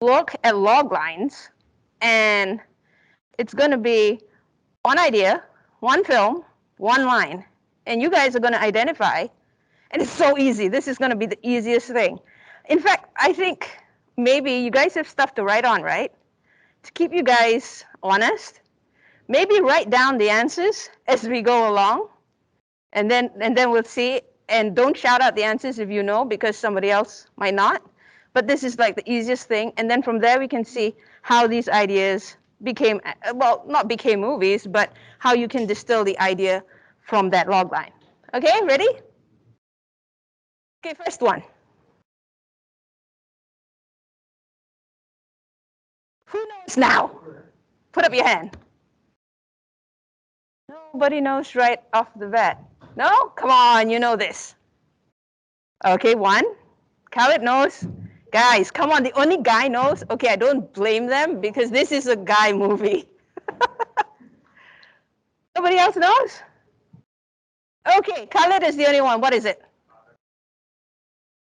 look at log lines, and it's going to be one idea, one film, one line. And you guys are going to identify, and it's so easy. This is going to be the easiest thing. In fact, I think maybe you guys have stuff to write on, right? To keep you guys honest, maybe write down the answers as we go along, and then we'll see. And don't shout out the answers if you know, because somebody else might not. But this is like the easiest thing. And then from there, we can see how these ideas became, well, not became movies, but how you can distill the idea from that log line. Okay, ready? Okay, first one. Who knows now? Put up your hand. Nobody knows right off the bat. No? Come on, you know this. Okay, one. Khaled knows. Guys, come on, the only guy knows. Okay, I don't blame them because this is a guy movie. Nobody else knows? Okay, Khaled is the only one. What is it?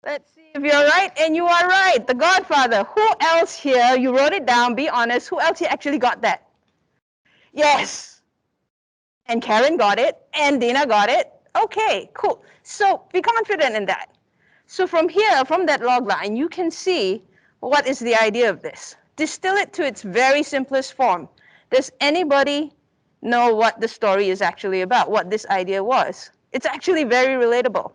Let's see if you're right, and you are right. The Godfather. Who else here? You wrote it down. Be honest. Who else here actually got that? Yes. And Karen got it, and Dina got it. Okay, cool. So be confident in that. So from here, from that log line, you can see what is the idea of this. Distill it to its very simplest form. Does anybody know what the story is actually about, what this idea was? It's actually very relatable.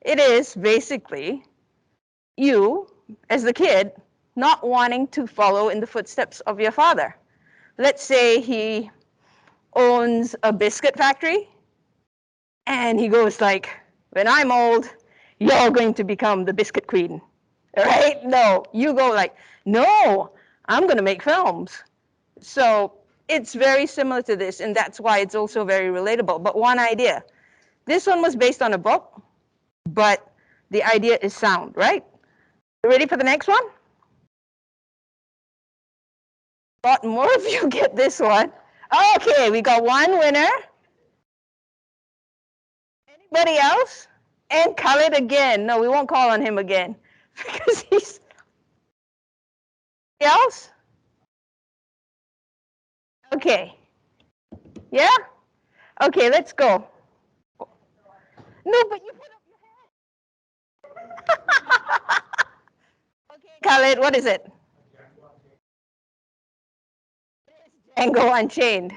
It is basically you, as the kid, not wanting to follow in the footsteps of your father. Let's say he owns a biscuit factory, and he goes like, when I'm old, you're going to become the biscuit queen, right? No, you go like, no, I'm going to make films. So it's very similar to this, and that's why it's also very relatable. But one idea. This one was based on a book, but the idea is sound, right? You ready for the next one? A lot more of you get this one. Okay, we got one winner. Anybody else? And Khalid again. No, we won't call on him again because he's. Anybody else? Okay. Yeah? Okay, let's go. No, but you put up your hand. Okay, Khalid, what is it? Django Unchained.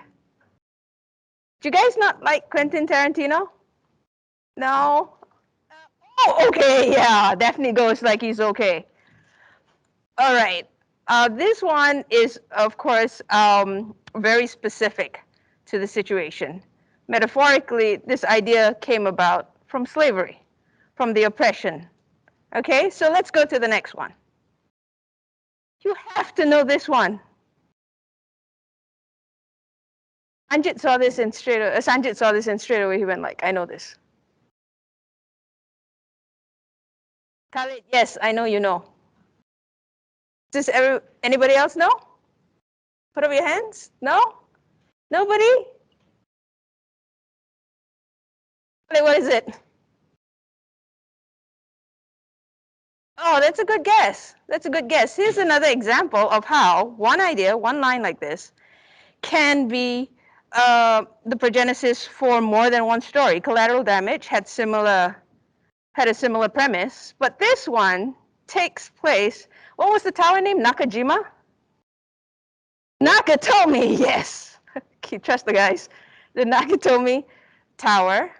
Do you guys not like Quentin Tarantino? No? Oh, okay, yeah, definitely goes like he's okay. All right. This one is, of course, very specific to the situation. Metaphorically, this idea came about from slavery, from the oppression. Okay, so let's go to the next one. You have to know this one. Sanjit saw this and straight away he went like, I know this. Khalid, yes, I know you know. Does anybody else know? Put up your hands. No? Nobody? Khalid, what is it? Oh, that's a good guess. That's a good guess. Here's another example of how one idea, one line like this, can be the progenesis for more than one story. Collateral Damage had a similar premise, but this one takes place. What was the tower name? Nakajima? Nakatomi, yes. Trust the guys. The Nakatomi Tower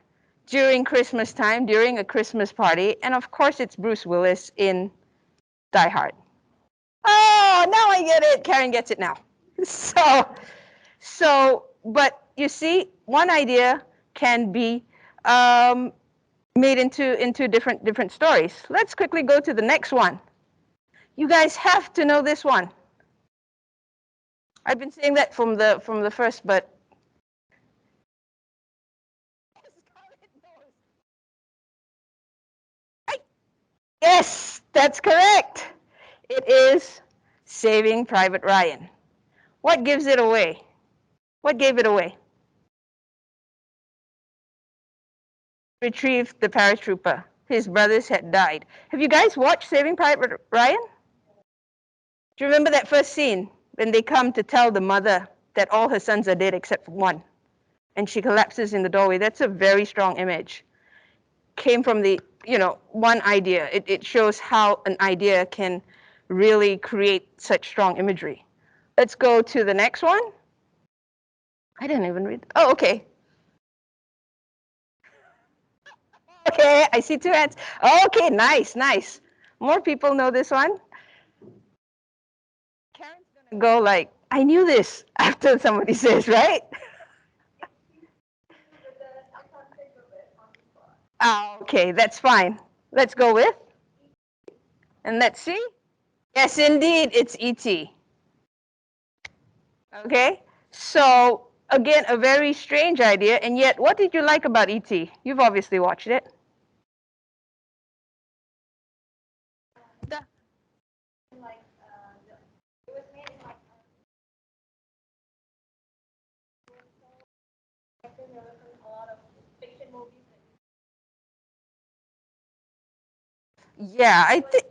during Christmas time, during a Christmas party, and of course it's Bruce Willis in Die Hard. Oh, now I get it. Karen gets it now. But you see, one idea can be made into different stories. Let's quickly go to the next one. You guys have to know this one. I've been saying that from the first, but yes, that's correct. It is Saving Private Ryan. What gives it away? What gave it away? Retrieved the paratrooper. His brothers had died. Have you guys watched Saving Private Ryan? Do you remember that first scene when they come to tell the mother that all her sons are dead except for one? And she collapses in the doorway. That's a very strong image. Came from the, one idea. It shows how an idea can really create such strong imagery. Let's go to the next one. I didn't even read. Oh, okay. Okay, I see two hands. Okay, nice, nice. More people know this one. Karen's gonna go like, I knew this after somebody says, right? Okay, that's fine. Let's go with, and let's see. Yes, indeed, it's E.T. Okay, so again, a very strange idea, and yet, what did you like about E.T.? You've obviously watched it. Yeah, I think.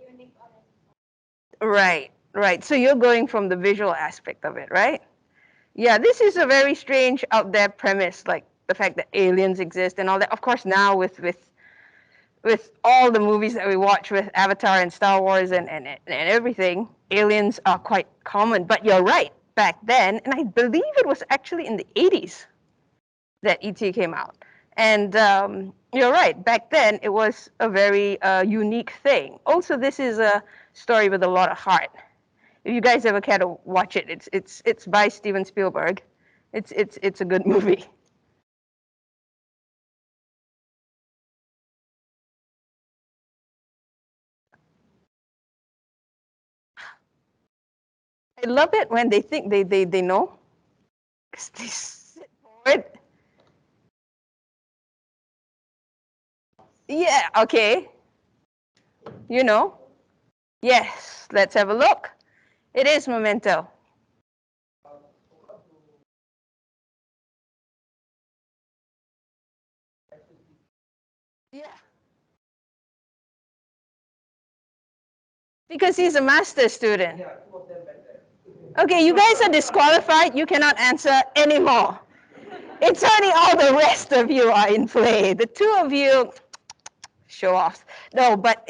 Right, right. So you're going from the visual aspect of it, right? Yeah, this is a very strange out there premise, like the fact that aliens exist and all that. Of course, now with all the movies that we watch with Avatar and Star Wars and everything, aliens are quite common. But you're right, back then, and I believe it was actually in the 80s that ET came out. And you're right, back then it was a very unique thing. Also, this is a story with a lot of heart. If you guys ever care to watch it, it's by Steven Spielberg. It's a good movie. I love it when they think they know, because they sit forward. Yeah, okay. You know. Yes, let's have a look. It is Memento. Yeah. Because he's a master student. Okay, you guys are disqualified. You cannot answer anymore. It's only all the rest of you are in play. The two of you show off. No, but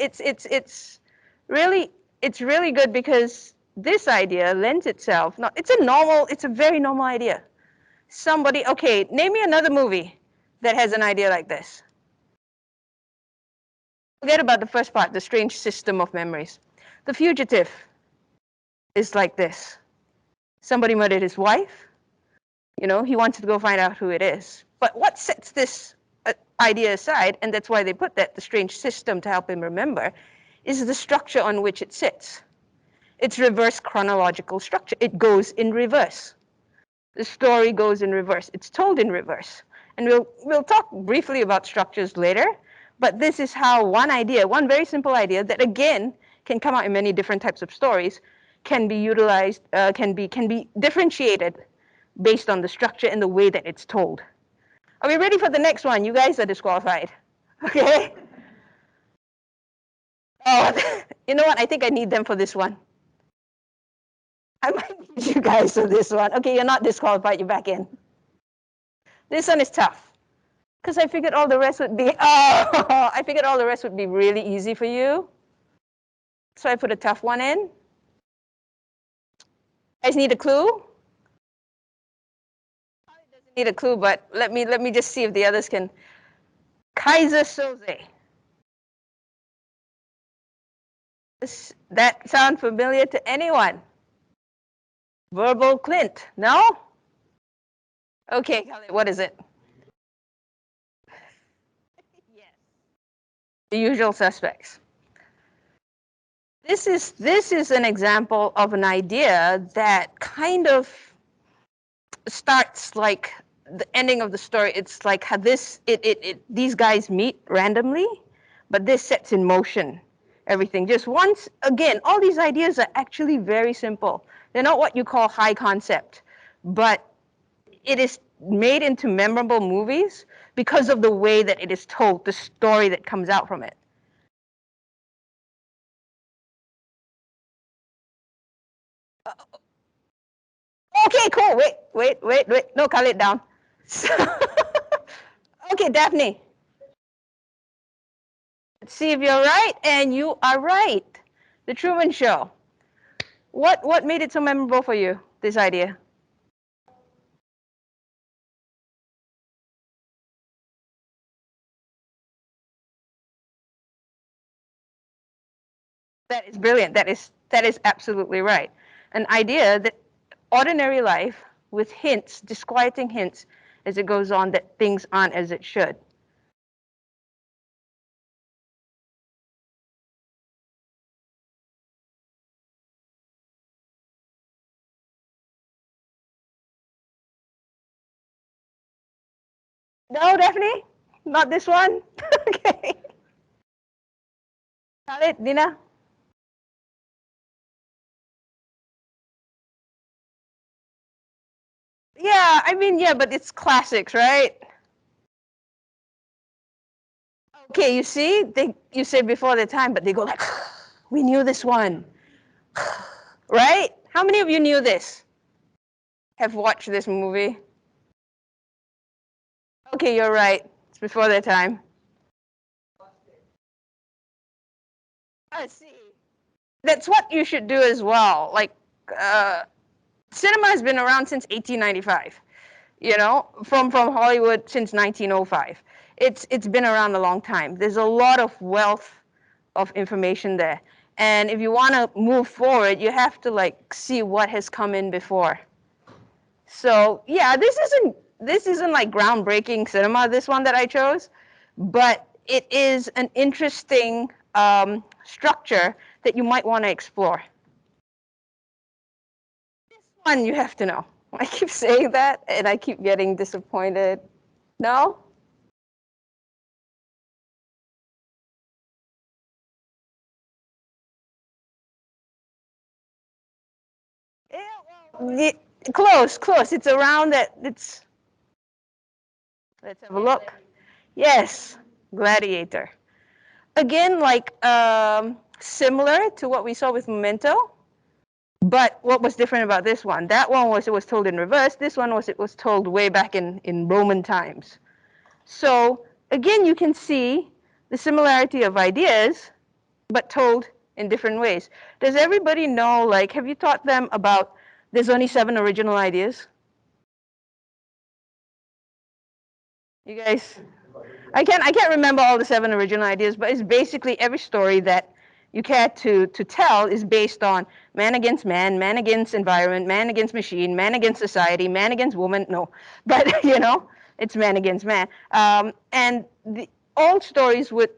really it's really good because this idea lends itself. No, it's a very normal idea. Somebody, okay, name me another movie that has an idea like this. Forget about the first part, the strange system of memories. The Fugitive is like this. Somebody murdered his wife. He wanted to go find out who it is. But what sets this idea aside, and that's why they put that, the strange system to help him remember, is the structure on which it sits. It's reverse chronological structure. It goes in reverse. The story goes in reverse. It's told in reverse. And we'll talk briefly about structures later, but this is how one idea, one very simple idea that again can come out in many different types of stories, can be utilized, can be differentiated based on the structure and the way that it's told. Are we ready for the next one? You guys are disqualified. Okay? Oh, you know what? I think I need them for this one. I might need you guys for this one. Okay, you're not disqualified. You're back in. This one is tough because I figured all the rest would be. Oh, I figured all the rest would be really easy for you. So I put a tough one in. Guys need a clue? Doesn't need a clue, but let me just see if the others can. Kaiser Soze. Does that sound familiar to anyone? Verbal Clint. No? Okay, Khalid, what is it? Yes. The Usual Suspects. This is an example of an idea that kind of starts like the ending of the story. It's like how these guys meet randomly, but this sets in motion everything. Just once again, all these ideas are actually very simple. They're not what you call high concept, but it is made into memorable movies because of the way that it is told, the story that comes out from it. Okay, cool. Wait. No, call it down. Okay, Daphne. Let's see if you're right, and you are right. The Truman Show. What made it so memorable for you, this idea? That is brilliant. That is absolutely right. An idea that ordinary life with hints, disquieting hints as it goes on that things aren't as it should. No, Daphne? Not this one? Okay. Khalid, Dina? Yeah, I mean, yeah, but it's classics, right? Okay, you see, you said before the time, but they go like, we knew this one, right? How many of you knew this? Have watched this movie? Okay, you're right. It's before their time. I see. That's what you should do as well. Like, cinema has been around since 1895. You know, from Hollywood since 1905. It's been around a long time. There's a lot of wealth of information there. And if you want to move forward, you have to like see what has come in before. So yeah, this isn't like groundbreaking cinema, this one that I chose, but it is an interesting structure that you might want to explore. This one you have to know. I keep saying that and I keep getting disappointed. No? Yeah, well, close. It's around that. Let's have a look. Yes, Gladiator. Again, like similar to what we saw with Memento, but what was different about this one? That one was it was told in reverse. This one was it was told way back in Roman times. So again, you can see the similarity of ideas, but told in different ways. Does everybody know? Like, have you taught them about? There's only 7 original ideas. You guys, I can't remember all the 7 original ideas, but it's basically every story that you care to tell is based on man against environment, man against machine, man against society, man against woman. No, but it's man against man. And all stories would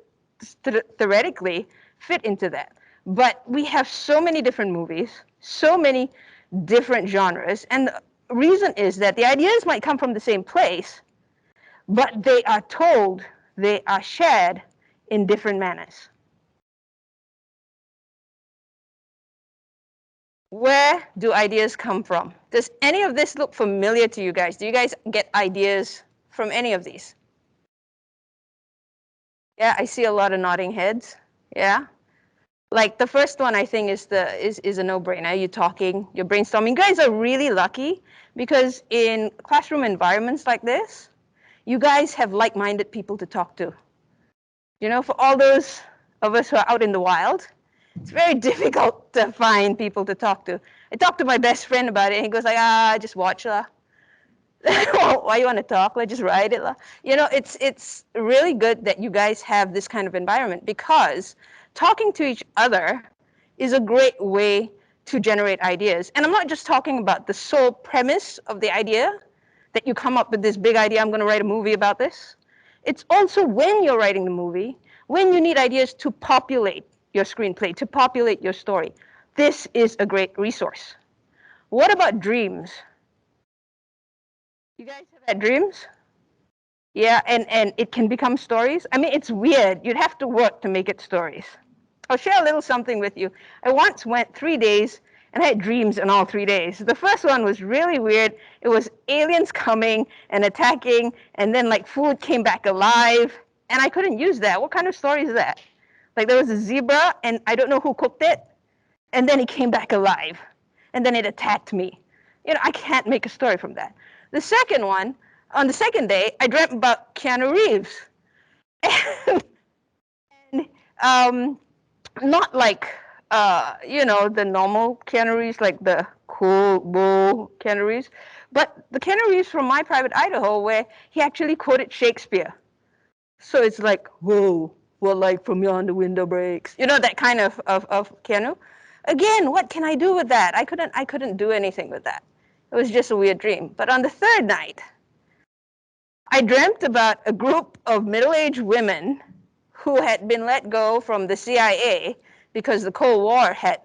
theoretically fit into that. But we have so many different movies, so many different genres, and the reason is that the ideas might come from the same place, but they are told, they are shared in different manners. Where do ideas come from? Does any of this look familiar to you guys? Do you guys get ideas from any of these? Yeah, I see a lot of nodding heads. Yeah. Like the first one I think is a no-brainer. You're talking, you're brainstorming. You guys are really lucky because in classroom environments like this, you guys have like-minded people to talk to. For all those of us who are out in the wild, it's very difficult to find people to talk to. I talked to my best friend about it, and he goes like, just watch lah. Why you want to talk? Let's just write it lah. It's really good that you guys have this kind of environment because talking to each other is a great way to generate ideas. And I'm not just talking about the sole premise of the idea, that you come up with this big idea, I'm going to write a movie about this. It's also when you're writing the movie, when you need ideas to populate your screenplay, to populate your story. This is a great resource. What about dreams? You guys have had dreams? Yeah, and it can become stories. I mean, it's weird. You'd have to work to make it stories. I'll share a little something with you. I once went 3 days and I had dreams in all 3 days. The first one was really weird. It was aliens coming and attacking, and then like food came back alive, and I couldn't use that. What kind of story is that? Like there was a zebra, and I don't know who cooked it, and then it came back alive. and then it attacked me. I can't make a story from that. The second one, on the second day, I dreamt about Keanu Reeves. And not like, the normal Keanu Reeves, like the cool, bull Keanu Reeves, but the Keanu Reeves from My Private Idaho, where he actually quoted Shakespeare. So it's like, whoa, what light from yonder window breaks? That kind of Keanu. Again, what can I do with that? I couldn't do anything with that. It was just a weird dream. But on the third night, I dreamt about a group of middle-aged women who had been let go from the CIA because the Cold War had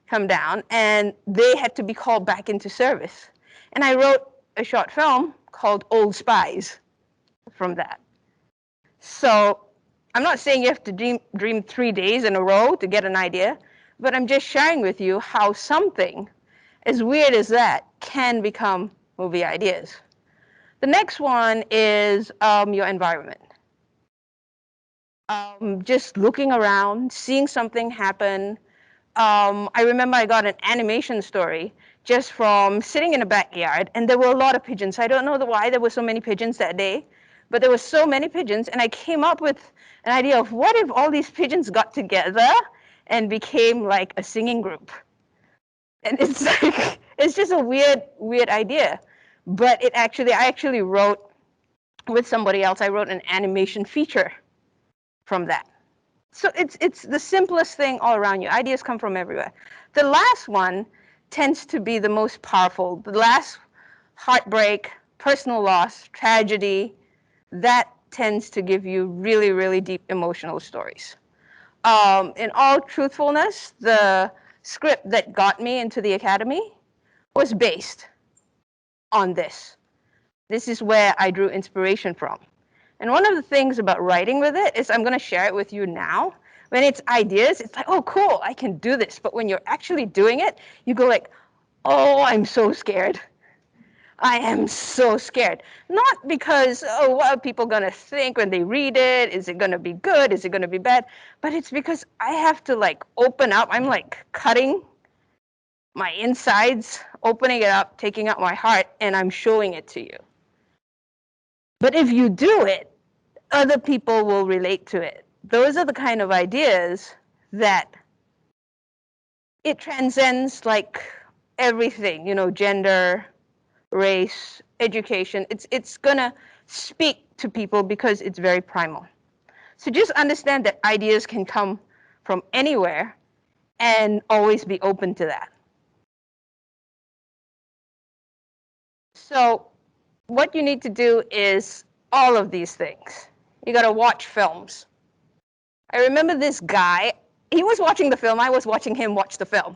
come down, and they had to be called back into service. And I wrote a short film called Old Spies from that. So I'm not saying you have to dream 3 days in a row to get an idea, but I'm just sharing with you how something as weird as that can become movie ideas. The next one is your environment. Just looking around, seeing something happen. I remember I got an animation story just from sitting in a backyard, and there were a lot of pigeons. I don't know why there were so many pigeons that day, but there were so many pigeons, and I came up with an idea of what if all these pigeons got together and became like a singing group. And it's like, it's just a weird idea. But I actually wrote with somebody else, I wrote an animation feature from that. So it's the simplest thing all around you. Ideas come from everywhere. The last one tends to be the most powerful. The last, heartbreak, personal loss, tragedy, that tends to give you really, really deep emotional stories. In all truthfulness, the script that got me into the Academy was based on this. This is where I drew inspiration from. And one of the things about writing with it is I'm going to share it with you now. When it's ideas, it's like, oh, cool, I can do this. But when you're actually doing it, you go like, oh, I'm so scared. I am so scared. Not because, oh, what are people going to think when they read it? Is it going to be good? Is it going to be bad? But it's because I have to like open up. I'm like cutting my insides, opening it up, taking out my heart, and I'm showing it to you. But if you do it, other people will relate to it. Those are the kind of ideas that it transcends like everything, gender, race, education. It's gonna speak to people because it's very primal. So just understand that ideas can come from anywhere and always be open to that. So what you need to do is all of these things. You gotta watch films. I remember this guy, he was watching the film, I was watching him watch the film.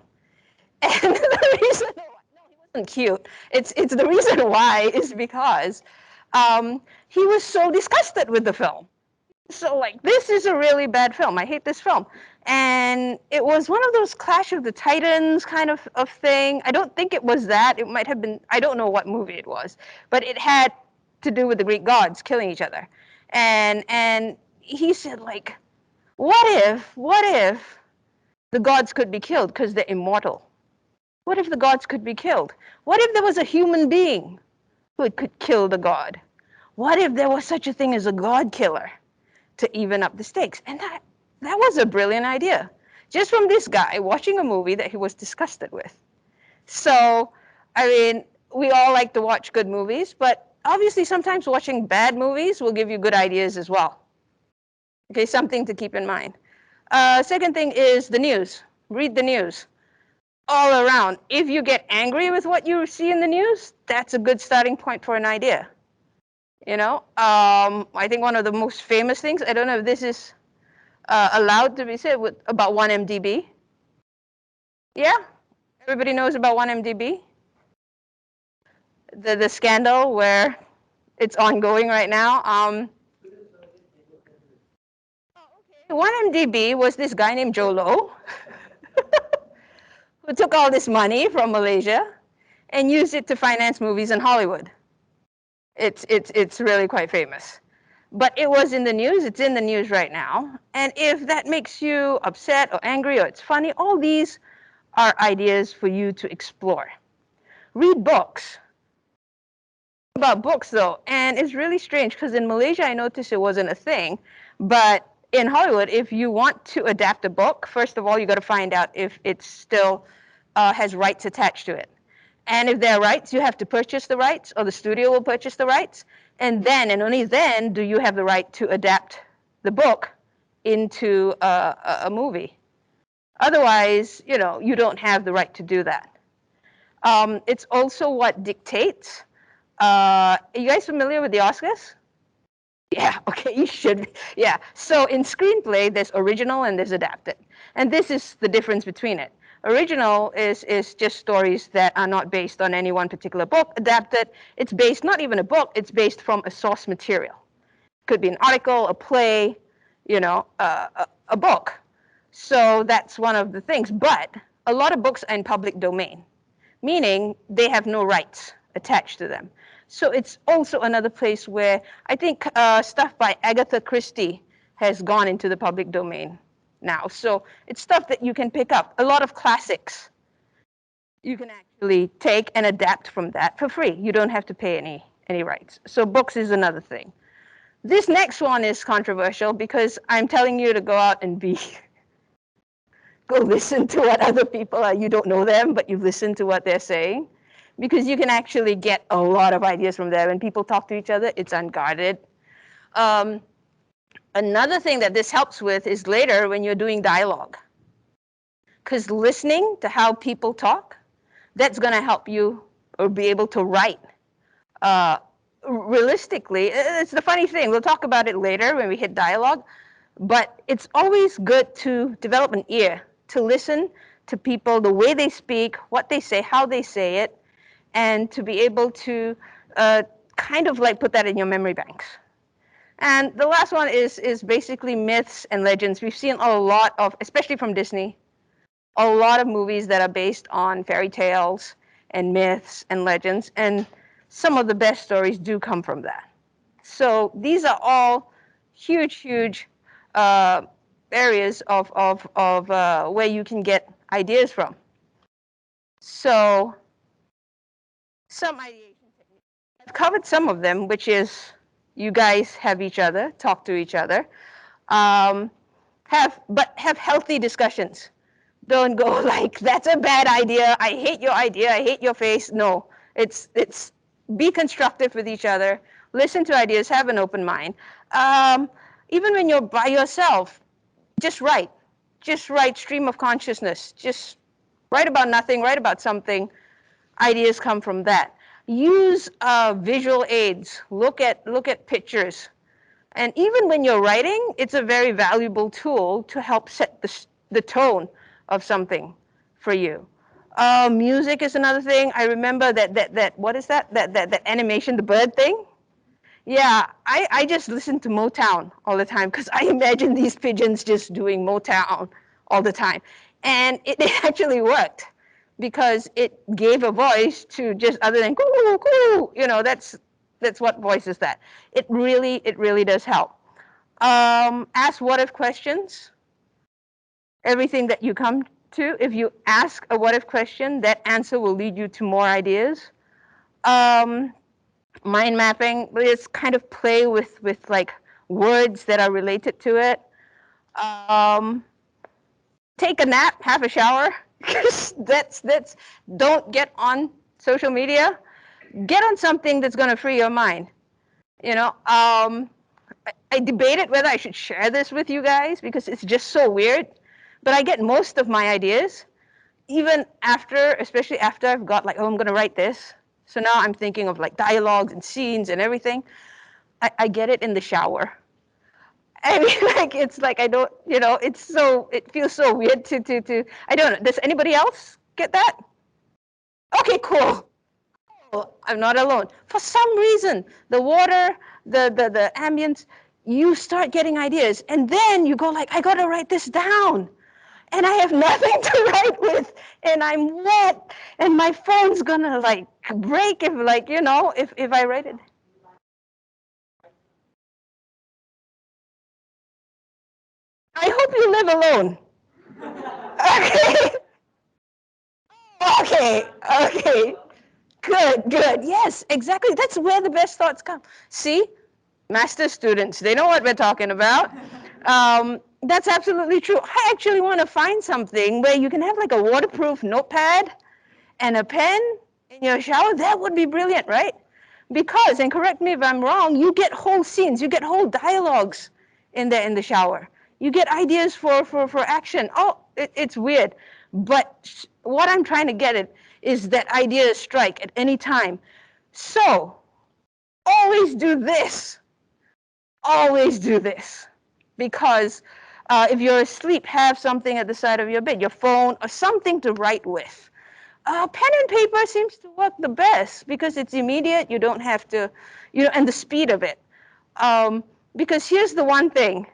And the reason, no, he wasn't cute. It's the reason why is because he was so disgusted with the film. So like, this is a really bad film. I hate this film. And it was one of those Clash of the Titans kind of thing. I don't think it was that. It might have been, I don't know what movie it was, but it had to do with the Greek gods killing each other. And he said like, what if the gods could be killed because they're immortal? What if the gods could be killed? What if there was a human being who could kill the god? What if there was such a thing as a god killer to even up the stakes? And that was a brilliant idea. Just from this guy watching a movie that he was disgusted with. So, I mean, we all like to watch good movies, but obviously sometimes watching bad movies will give you good ideas as well. Okay, something to keep in mind. Second thing is the news. Read the news. All around. If you get angry with what you see in the news, that's a good starting point for an idea. I think one of the most famous things, I don't know if this is allowed to be said, about 1MDB. Yeah? Everybody knows about 1MDB? The scandal where it's ongoing right now. 1MDB was this guy named Joe Low who took all this money from Malaysia and used it to finance movies in Hollywood. It's really quite famous. But it was in the news, it's in the news right now. And if that makes you upset or angry or it's funny, all these are ideas for you to explore. Read books. About books though, and it's really strange because in Malaysia I noticed it wasn't a thing, but in Hollywood, if you want to adapt a book, first of all you got to find out if it still has rights attached to it. And if there are rights, you have to purchase the rights, or the studio will purchase the rights, and then and only then do you have the right to adapt the book into a movie. Otherwise, you don't have the right to do that. It's also what dictates. Are you guys familiar with the Oscars? Yeah, okay, you should. Yeah, so in screenplay, there's original and there's adapted. And this is the difference between it. Original is just stories that are not based on any one particular book. Adapted, it's based, not even a book, it's based from a source material. Could be an article, a play, a book. So that's one of the things. But a lot of books are in public domain, meaning they have no rights attached to them. So it's also another place where I think stuff by Agatha Christie has gone into the public domain now. So it's stuff that you can pick up. A lot of classics you can actually take and adapt from that for free. You don't have to pay any rights. So books is another thing. This next one is controversial because I'm telling you to go out and go listen to what other people are. You don't know them, but you've listened to what they're saying. Because you can actually get a lot of ideas from there. When people talk to each other, it's unguarded. Another thing that this helps with is later when you're doing dialogue. Because listening to how people talk, that's going to help you or be able to write. Realistically, it's the funny thing. We'll talk about it later when we hit dialogue. But it's always good to develop an ear, to listen to people, the way they speak, what they say, how they say it, and to be able to kind of like put that in your memory banks. And the last one is basically myths and legends. We've seen a lot of, especially from Disney, a lot of movies that are based on fairy tales and myths and legends, and some of the best stories do come from that. So these are all huge, huge areas of where you can get ideas from. So some ideation techniques. I've covered some of them, which is you guys have each other, talk to each other, have healthy discussions. Don't go like, that's a bad idea, I hate your idea, I hate your face. No, it's be constructive with each other, listen to ideas, have an open mind. Even when you're by yourself, just write. Just write stream of consciousness. Just write about nothing, write about something. Ideas come from that. Use visual aids. Look at pictures. And even when you're writing, it's a very valuable tool to help set the tone of something for you. Music is another thing. I remember that what is that? That animation, the bird thing? Yeah, I just listen to Motown all the time because I imagine these pigeons just doing Motown all the time. And it actually worked because it gave a voice to just other than coo, coo, that's what voice is that. It really does help. Ask what if questions. Everything that you come to, if you ask a what if question, that answer will lead you to more ideas. Mind mapping is kind of play with like words that are related to it. Take a nap, have a shower. that's don't get on social media. Get on something that's going to free your mind. I debated whether I should share this with you guys because it's just so weird. But I get most of my ideas, even after, especially after I've got like, oh, I'm going to write this. So now I'm thinking of like dialogues and scenes and everything. I get it in the shower. I mean, like, it's like, I don't, it feels so weird to, I don't know. Does anybody else get that? Okay, cool. I'm not alone. For some reason, the water, the ambience, you start getting ideas. And then you go like, I got to write this down. And I have nothing to write with. And I'm wet. And my phone's going to like break if like, if I write it. I hope you live alone. Okay. Okay, okay. Good, good. Yes, exactly. That's where the best thoughts come. See, master students, they know what we're talking about. That's absolutely true. I actually want to find something where you can have like a waterproof notepad and a pen in your shower. That would be brilliant, right? Because, and correct me if I'm wrong, you get whole scenes, you get whole dialogues in the shower. You get ideas for action. Oh, it's weird. But what I'm trying to get at is that ideas strike at any time. So, always do this. Always do this. Because if you're asleep, have something at the side of your bed, your phone, or something to write with. Pen and paper seems to work the best because it's immediate. You don't have to, and the speed of it. Because here's the one thing.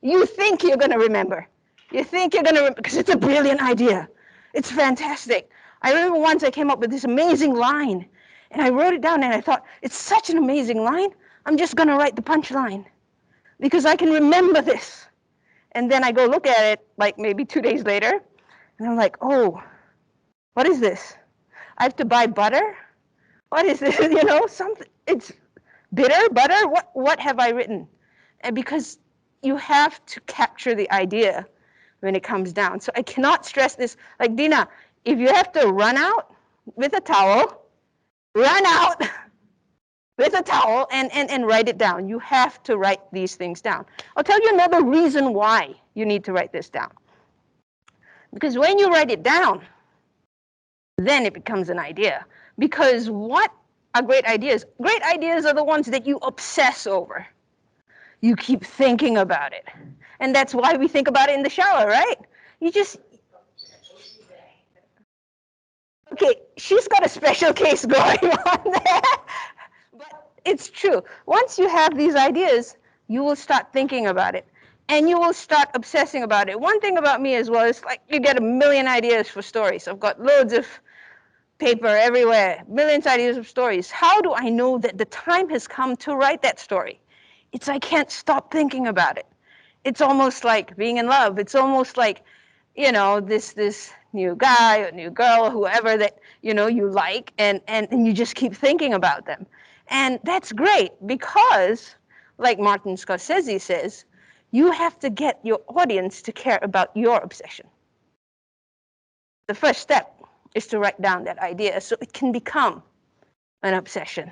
You think you're going to remember. You think you're going to remember because it's a brilliant idea. It's fantastic. I remember once I came up with this amazing line and I wrote it down and I thought, it's such an amazing line. I'm just going to write the punchline because I can remember this. And then I go look at it like maybe 2 days later and I'm like, oh, what is this? I have to buy butter? What is this? Something. It's bitter, butter? What have I written? And because you have to capture the idea when it comes down. So I cannot stress this. Like, Dina, if you have to run out with a towel, run out with a towel and write it down. You have to write these things down. I'll tell you another reason why you need to write this down. Because when you write it down, then it becomes an idea. Because what are great ideas? Great ideas are the ones that you obsess over. You keep thinking about it. And that's why we think about it in the shower, right? You just, okay, she's got a special case going on there. But it's true. Once you have these ideas, you will start thinking about it. And you will start obsessing about it. One thing about me as well is like you get a million ideas for stories. I've got loads of paper everywhere, millions of ideas of stories. How do I know that the time has come to write that story? It's I can't stop thinking about it. It's almost like being in love. It's almost like, this new guy or new girl, whoever that, you like, and you just keep thinking about them. And that's great because, like Martin Scorsese says, you have to get your audience to care about your obsession. The first step is to write down that idea so it can become an obsession.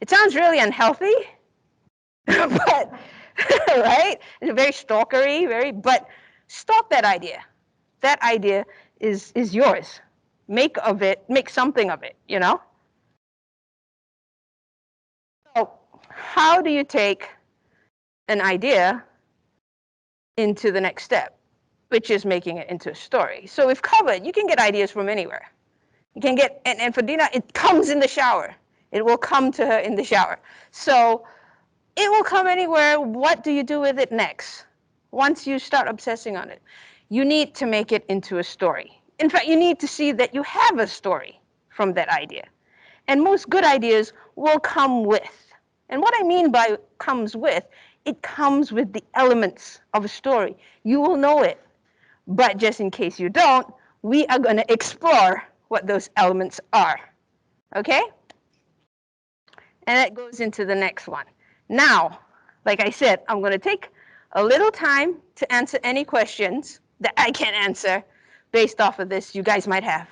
It sounds really unhealthy, but right? It's very stalkery, but stalk that idea. That idea is yours. Make something of it, So how do you take an idea into the next step, which is making it into a story? So we've covered, you can get ideas from anywhere. You can get, and for Dina, it comes in the shower. It will come to her in the shower. So it will come anywhere. What do you do with it next? Once you start obsessing on it, you need to make it into a story. In fact, you need to see that you have a story from that idea. And most good ideas will come with. And what I mean by comes with, it comes with the elements of a story. You will know it. But just in case you don't, we are going to explore what those elements are. Okay? And that goes into the next one. Now, like I said, I'm going to take a little time to answer any questions that I can answer based off of this you guys might have.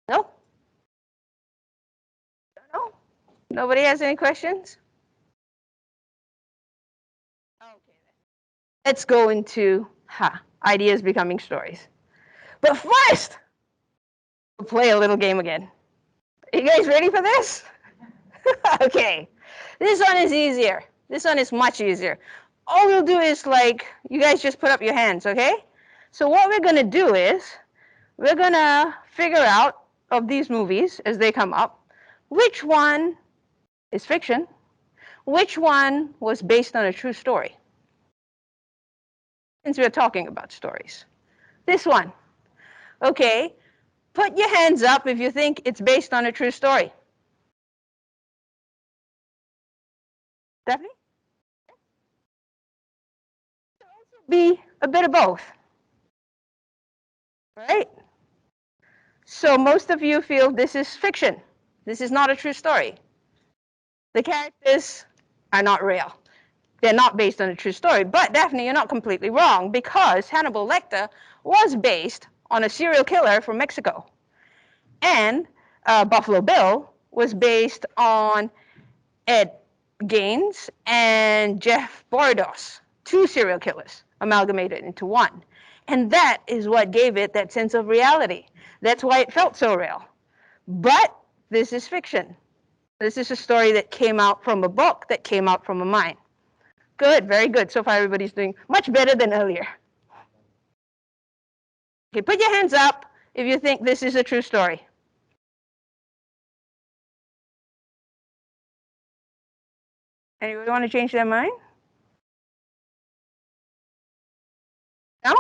No? No? Nobody has any questions? Okay. Let's go into ideas becoming stories. But first, we'll play a little game again. Are you guys ready for this? Okay. This one is easier. This one is much easier. All we'll do is you guys just put up your hands, okay? So what we're going to do is we're going to figure out of these movies as they come up, which one is fiction, which one was based on a true story. Since we're talking about stories. This one. Okay. Put your hands up if you think it's based on a true story. Stephanie? Be a bit of both. right? So most of you feel this is fiction. This is not a true story. The characters are not real. They're not based on a true story. But Daphne, you're not completely wrong, because Hannibal Lecter was based on a serial killer from Mexico. And Buffalo Bill was based on Ed Gaines and Jeff Bordos, two serial killers amalgamated into one. And that is what gave it that sense of reality. That's why it felt so real. But this is fiction. This is a story that came out from a book, that came out from a mind. Good, very good. So far, everybody's doing much better than earlier. Okay, put your hands up if you think this is a true story. Anybody want to change their mind? No?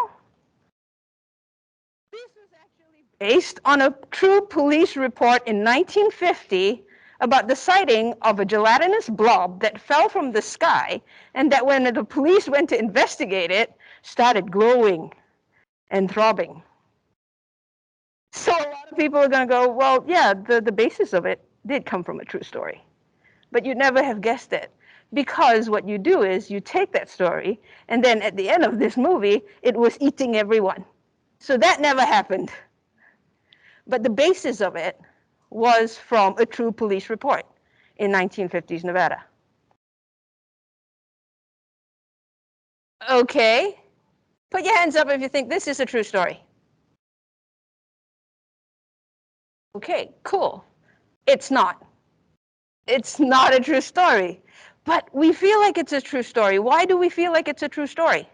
This was actually based on a true police report in 1950 about the sighting of a gelatinous blob that fell from the sky, and that when the police went to investigate it, started glowing and throbbing. So a lot of people are going to go, well, yeah, the basis of it did come from a true story. But you'd never have guessed it. Because what you do is you take that story, and then at the end of this movie, it was eating everyone. So that never happened. But the basis of it was from a true police report in 1950s Nevada. Okay. Put your hands up if you think this is a true story. Okay, cool. It's not. It's not a true story. But we feel like it's a true story. Why do we feel like it's a true story?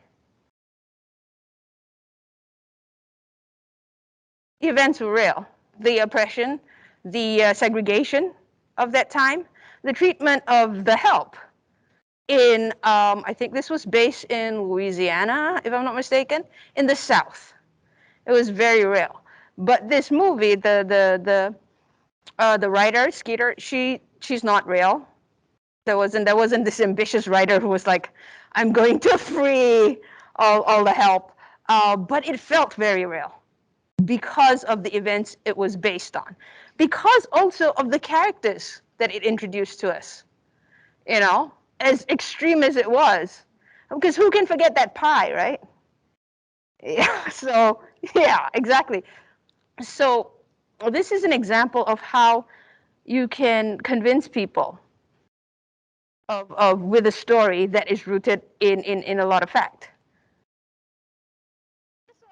The events were real. The oppression, the segregation of that time, the treatment of the help in, I think this was based in Louisiana, if I'm not mistaken, in the South. It was very real. But this movie, the writer, Skeeter, she's not real. There wasn't this ambitious writer who was like, I'm going to free all the help. But it felt very real because of the events it was based on, because also of the characters that it introduced to us, you know, as extreme as it was. Because who can forget that pie, right? Yeah, so, yeah, exactly. So this is an example of how you can convince people with a story that is rooted in a lot of fact. This one.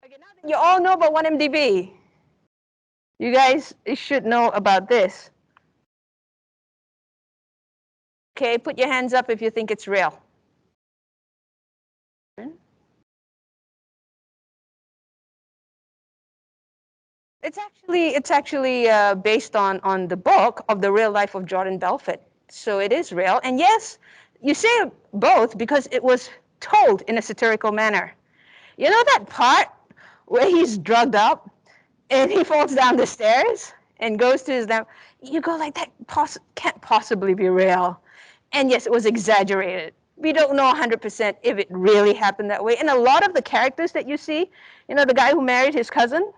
Okay, now that you all know about 1MDB, you guys should know about this. Okay, put your hands up if you think it's real. It's actually based on the book of the real life of Jordan Belfort. So it is real. And yes, you say both because it was told in a satirical manner. You know that part where he's drugged up and he falls down the stairs and goes to his down? You go like, that can't possibly be real. And yes, it was exaggerated. We don't know 100% if it really happened that way. And a lot of the characters that you see, you know, the guy who married his cousin,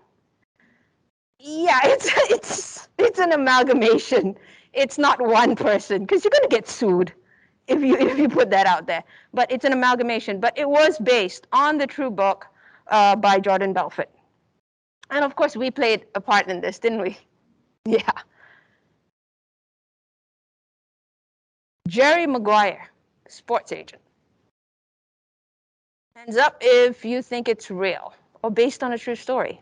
yeah, it's an amalgamation. It's not one person, because you're going to get sued if you put that out there. But it's an amalgamation. But it was based on the true book by Jordan Belfort. And of course, we played a part in this, didn't we? Yeah. Jerry Maguire, sports agent. Hands up if you think it's real or based on a true story.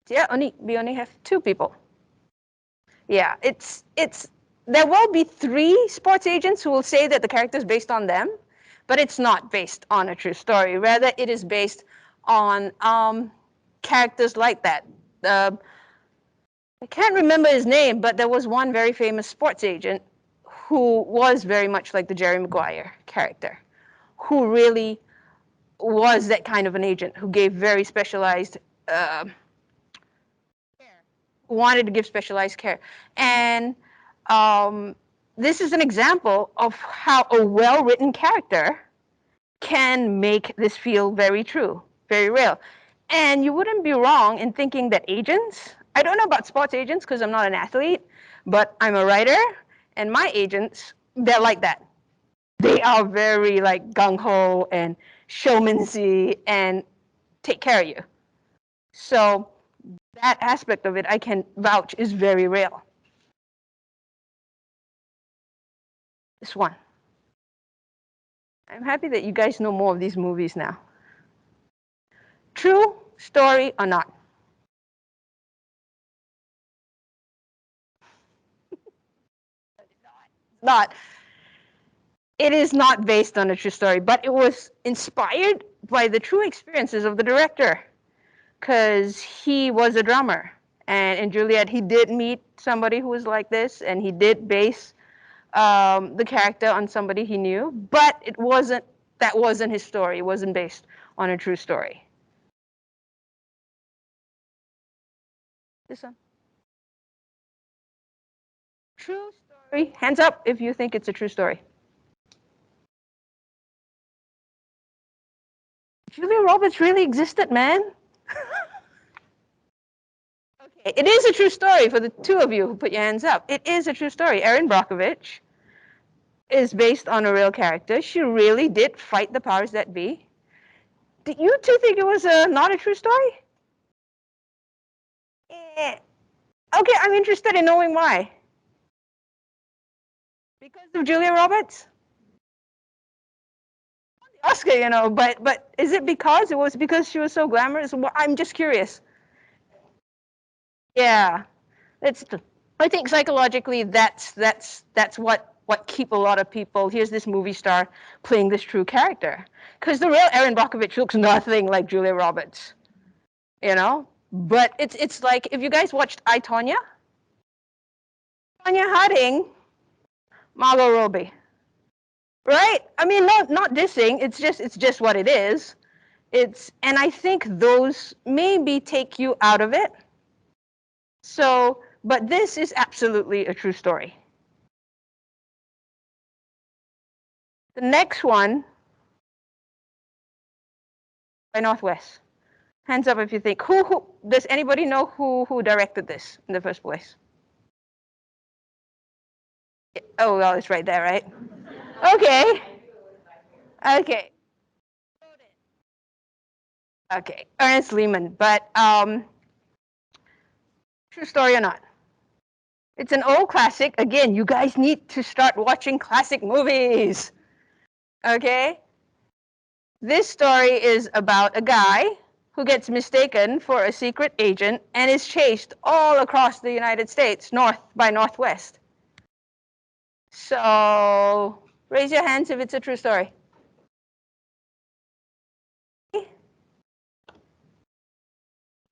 Yeah, we only have 2 people. Yeah, there will be 3 sports agents who will say that the character is based on them, but it's not based on a true story. Rather, it is based on characters like that. I can't remember his name, but there was one very famous sports agent who was very much like the Jerry Maguire character, who really was that kind of an agent who gave very specialized wanted to give specialized care. And this is an example of how a well-written character can make this feel very true, very real. And you wouldn't be wrong in thinking that agents, I don't know about sports agents because I'm not an athlete, but I'm a writer, and my agents, they're like that. They are very like gung-ho and showmansy and take care of you. So that aspect of it, I can vouch, is very real. This one. I'm happy that you guys know more of these movies now. True story or not? Not. It is not based on a true story, but it was inspired by the true experiences of the director, because he was a drummer. And in Juliet, he did meet somebody who was like this, and he did base the character on somebody he knew, but that wasn't his story. It wasn't based on a true story. This one. True story. Hands up if you think it's a true story. Julia Roberts really existed, man. Okay, it is a true story for the two of you who put your hands up. It is a true story. Erin Brockovich is based on a real character. She really did fight the powers that be. Did you two think it was not a true story? Eh. Okay, I'm interested in knowing why. Because of Julia Roberts? Oscar, but is it because it was because she was so glamorous? Well, I'm just curious. Yeah, I think psychologically that's what keep a lot of people. Here's this movie star playing this true character, because the real Erin Brockovich looks nothing like Julia Roberts, But it's like if you guys watched I, Tonya, Tonya Harding, Margot Robbie, right? I mean, not dissing. It's just what it is. And I think those maybe take you out of it. So, but this is absolutely a true story. The next one, by Northwest. Hands up if you think. Who does anybody know who directed this in the first place? Oh, well, it's right there, right? Okay. Okay. Okay. Ernest Lehman. But true story or not? It's an old classic. Again, you guys need to start watching classic movies. Okay? This story is about a guy who gets mistaken for a secret agent and is chased all across the United States, north by Northwest. So raise your hands if it's a true story.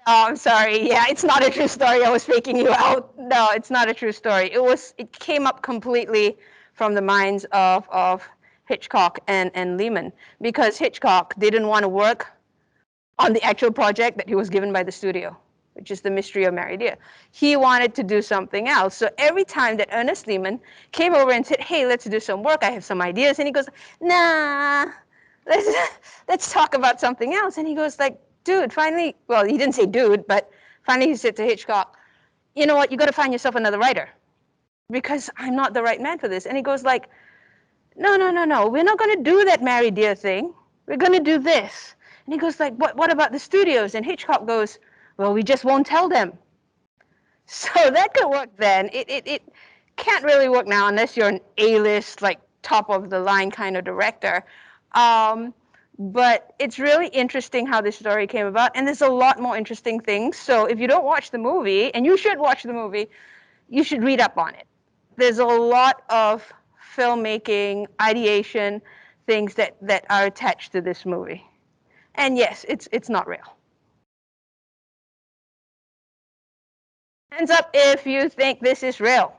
Oh, I'm sorry. Yeah, it's not a true story. I was faking you out. No, it's not a true story. It came up completely from the minds of Hitchcock and Lehman, because Hitchcock didn't want to work on the actual project that he was given by the studio, which is The Mystery of Mary Dear. He wanted to do something else. So every time that Ernest Lehman came over and said, hey, let's do some work, I have some ideas, and he goes, nah, let's talk about something else. And he goes like, dude, finally, well, he didn't say dude, but finally he said to Hitchcock, you know what, you got to find yourself another writer, because I'm not the right man for this. And he goes like, no, we're not going to do that Mary Dear thing. We're going to do this. And he goes like, what about the studios? And Hitchcock goes, well, we just won't tell them. So that could work then. It can't really work now unless you're an A-list, like top of the line kind of director. But it's really interesting how this story came about, and there's a lot more interesting things. So if you don't watch the movie, and you should watch the movie, you should read up on it. There's a lot of filmmaking, ideation, things that are attached to this movie. And yes, it's not real. Hands up if you think this is real.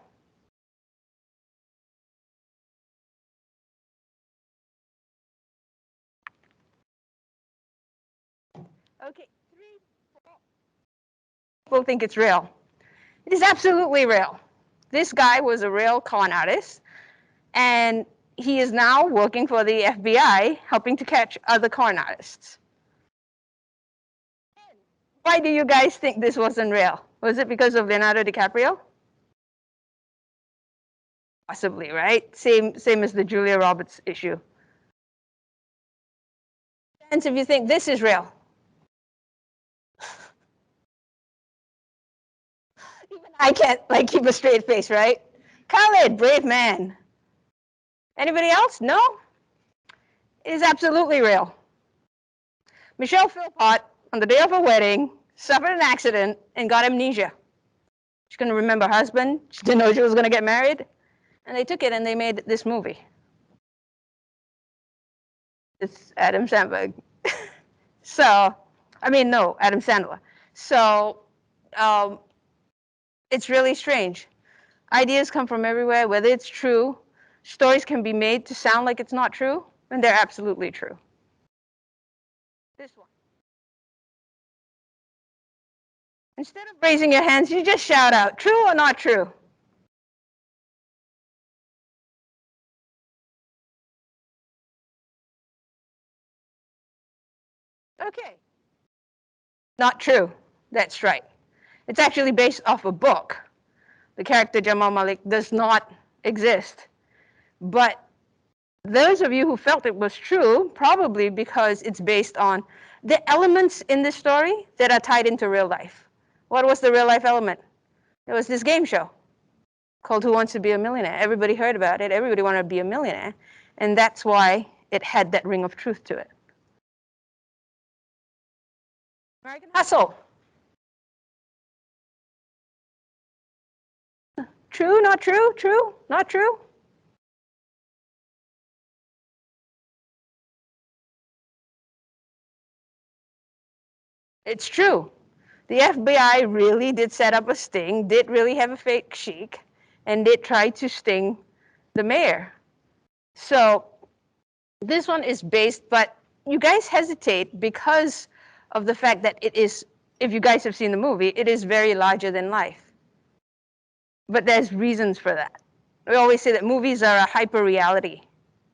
Okay, 4 people think it's real. It is absolutely real. This guy was a real con artist. And he is now working for the FBI, helping to catch other con artists. Why do you guys think this wasn't real? Was it because of Leonardo DiCaprio? Possibly, right? Same as the Julia Roberts issue. And if you think this is real. Even I can't like keep a straight face, right? Khaled, brave man. Anybody else? No? It is absolutely real. Michelle Philpott, on the day of her wedding, suffered an accident and got amnesia. She couldn't remember her husband. She didn't know she was going to get married. And they took it and they made this movie. It's Adam Sandberg. So, I mean, no, Adam Sandler. So, it's really strange. Ideas come from everywhere, whether it's true. Stories can be made to sound like it's not true, and they're absolutely true. This one. Instead of raising your hands, you just shout out, true or not true? Okay. Not true. That's right. It's actually based off a book. The character Jamal Malik does not exist. But those of you who felt it was true, probably because it's based on the elements in this story that are tied into real life. What was the real life element? It was this game show called Who Wants to Be a Millionaire? Everybody heard about it. Everybody wanted to be a millionaire. And that's why it had that ring of truth to it. American Hustle. True, not true, true, not true. It's true. The FBI really did set up a sting, did really have a fake sheik, and did try to sting the mayor. So this one is based, but you guys hesitate because of the fact that it is, if you guys have seen the movie, it is very larger than life. But there's reasons for that. We always say that movies are a hyper reality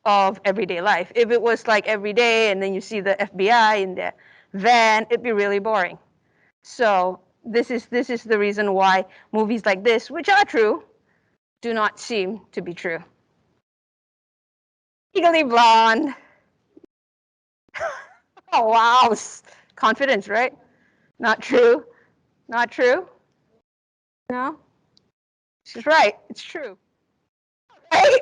of everyday life. If it was like every day and then you see the FBI in their van, it'd be really boring. So this is the reason why movies like this, which are true, do not seem to be true. Legally Blonde. Oh, wow. Confidence, right? Not true. Not true. No? She's right. It's true. Right?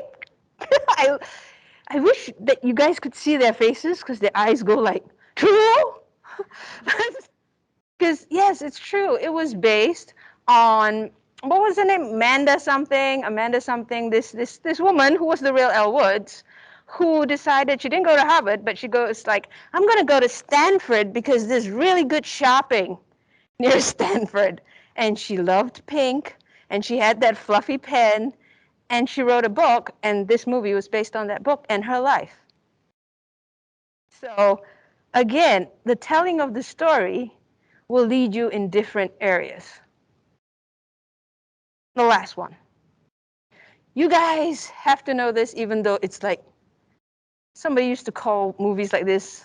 I wish that you guys could see their faces because their eyes go like, true? Because, yes, it's true. It was based on, what was her name? Amanda something, this woman who was the real Elle Woods, who decided she didn't go to Harvard, but she goes like, I'm going to go to Stanford because there's really good shopping near Stanford. And she loved pink, and she had that fluffy pen, and she wrote a book, and this movie was based on that book and her life. So again, the telling of the story will lead you in different areas. The last one. You guys have to know this, even though it's like, somebody used to call movies like this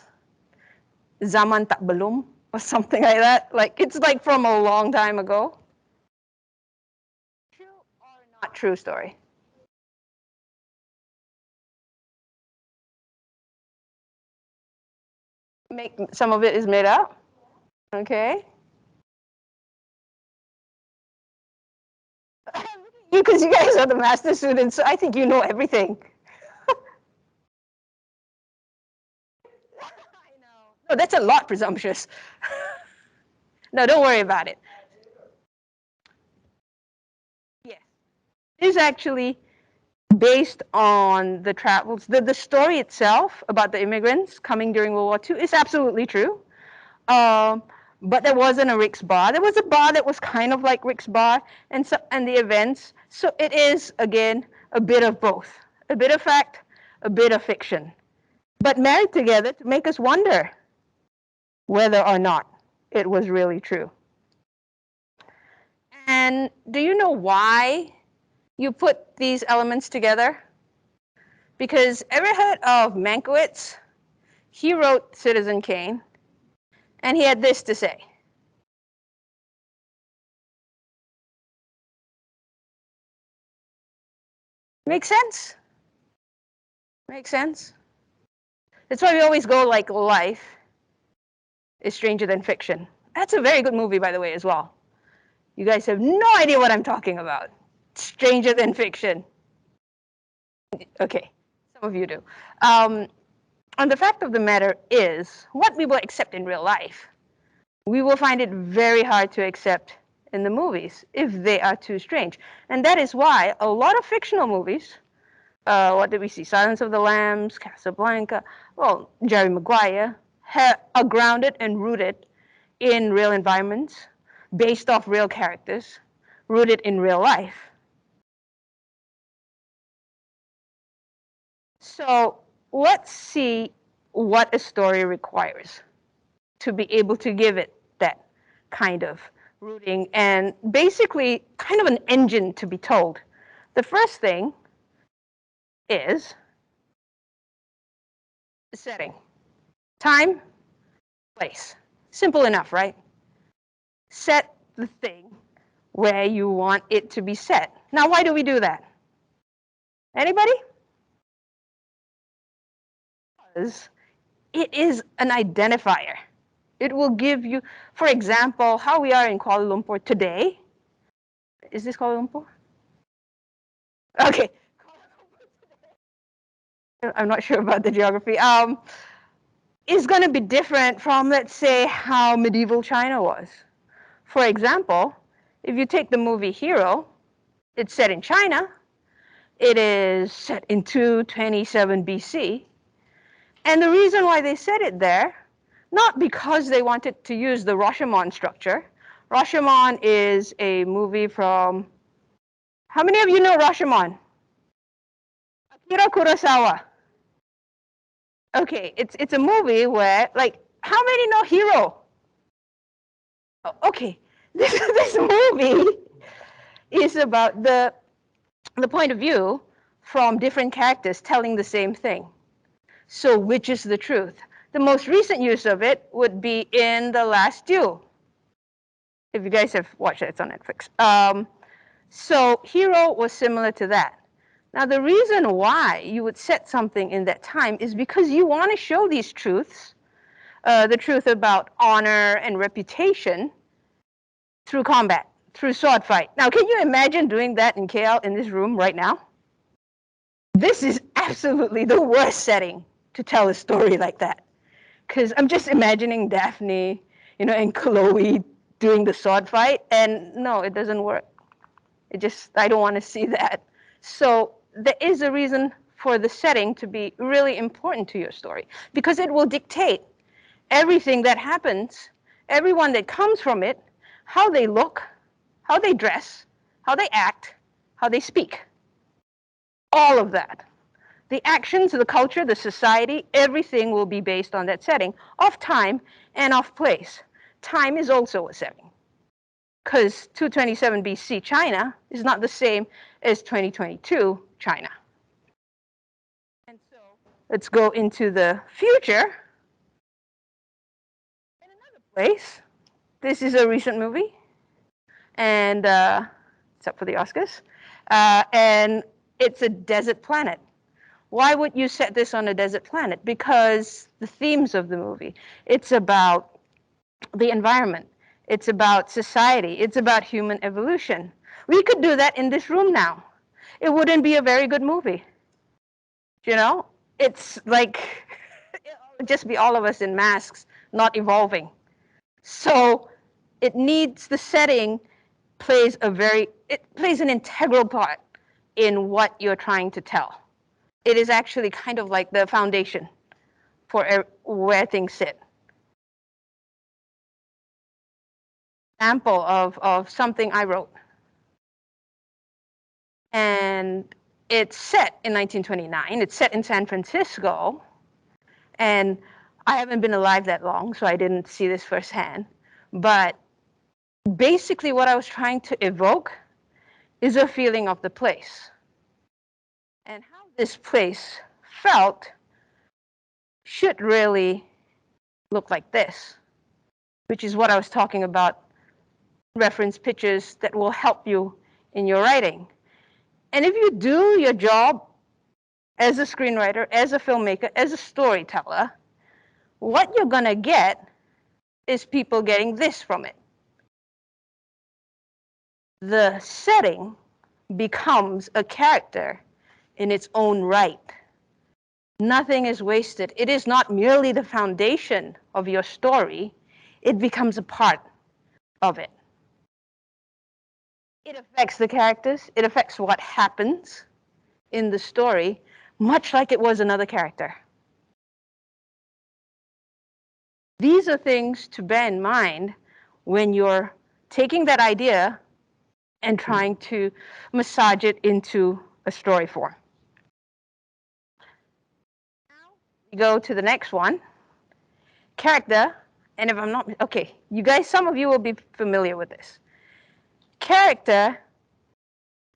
Zaman Tak Belum or something like that. Like, it's like from a long time ago. True or not true story? Some of it is made up. Okay. Because you guys are the master students, so I think you know everything. I know. No, that's a lot presumptuous. No, don't worry about it. Yes. It is actually based on the travels. The story itself about the immigrants coming during World War II is absolutely true. But there wasn't a Rick's bar. There was a bar that was kind of like Rick's bar and the events. So it is, again, a bit of both. A bit of fact, a bit of fiction. But married together to make us wonder whether or not it was really true. And do you know why you put these elements together? Because ever heard of Mankiewicz? He wrote Citizen Kane, and he had this to say. Make sense? Make sense? That's why we always go like life is stranger than fiction. That's a very good movie, by the way, as well. You guys have no idea what I'm talking about. Stranger than fiction. Okay, some of you do. And the fact of the matter is, what we will accept in real life, we will find it very hard to accept in the movies if they are too strange. And that is why a lot of fictional movies, what did we see? Silence of the Lambs, Casablanca, well, Jerry Maguire, are grounded and rooted in real environments, based off real characters, rooted in real life. So let's see what a story requires to be able to give it that kind of rooting and basically kind of an engine to be told. The first thing is setting. Time, place. Simple enough, right? Set the thing where you want it to be set. Now, why do we do that? Anybody? Because it is an identifier. It will give you, for example, how we are in Kuala Lumpur today. Is this Kuala Lumpur? Okay. I'm not sure about the geography. Is going to be different from, let's say, how medieval China was. For example, if you take the movie Hero, it's set in China. It is set in 227 BC. And the reason why they set it there, not because they wanted to use the Rashomon structure. Rashomon is a movie from, how many of you know Rashomon? Akira Kurosawa. Okay, it's a movie where, like, how many know Hero? Oh, okay, this movie is about the point of view from different characters telling the same thing. So which is the truth? The most recent use of it would be in The Last Duel. If you guys have watched it, it's on Netflix. So Hero was similar to that. Now the reason why you would set something in that time is because you want to show these truths, the truth about honor and reputation through combat, through sword fight. Now can you imagine doing that in KL in this room right now? This is absolutely the worst setting to tell a story like that. Because I'm just imagining Daphne, and Chloe doing the sword fight, and no, it doesn't work. I don't want to see that. So there is a reason for the setting to be really important to your story, because it will dictate everything that happens, everyone that comes from it, how they look, how they dress, how they act, how they speak. All of that. The actions, the culture, the society, everything will be based on that setting of time and of place. Time is also a setting, because 227 BC China is not the same as 2022 China. And so let's go into the future. In another place, this is a recent movie, and except for the Oscars, and it's a desert planet. Why would you set this on a desert planet? Because the themes of the movie, it's about the environment, it's about society, it's about human evolution. We could do that in this room now. It wouldn't be a very good movie. It's like, it would just be all of us in masks, not evolving. So it needs, the setting plays an integral part in what you're trying to tell. It is actually kind of like the foundation for where things sit. Example of something I wrote. And it's set in 1929. It's set in San Francisco. And I haven't been alive that long, so I didn't see this firsthand. But basically what I was trying to evoke is a feeling of the place. And how this place felt should really look like this, which is what I was talking about, reference pictures that will help you in your writing. And if you do your job as a screenwriter, as a filmmaker, as a storyteller, what you're going to get is people getting this from it. The setting becomes a character in its own right. Nothing is wasted. It is not merely the foundation of your story, it becomes a part of it. It affects the characters, it affects what happens in the story, much like it was another character. These are things to bear in mind when you're taking that idea and trying to massage it into a story form. We go to the next one, character, and if I'm not, okay, you guys, some of you will be familiar with this. Character,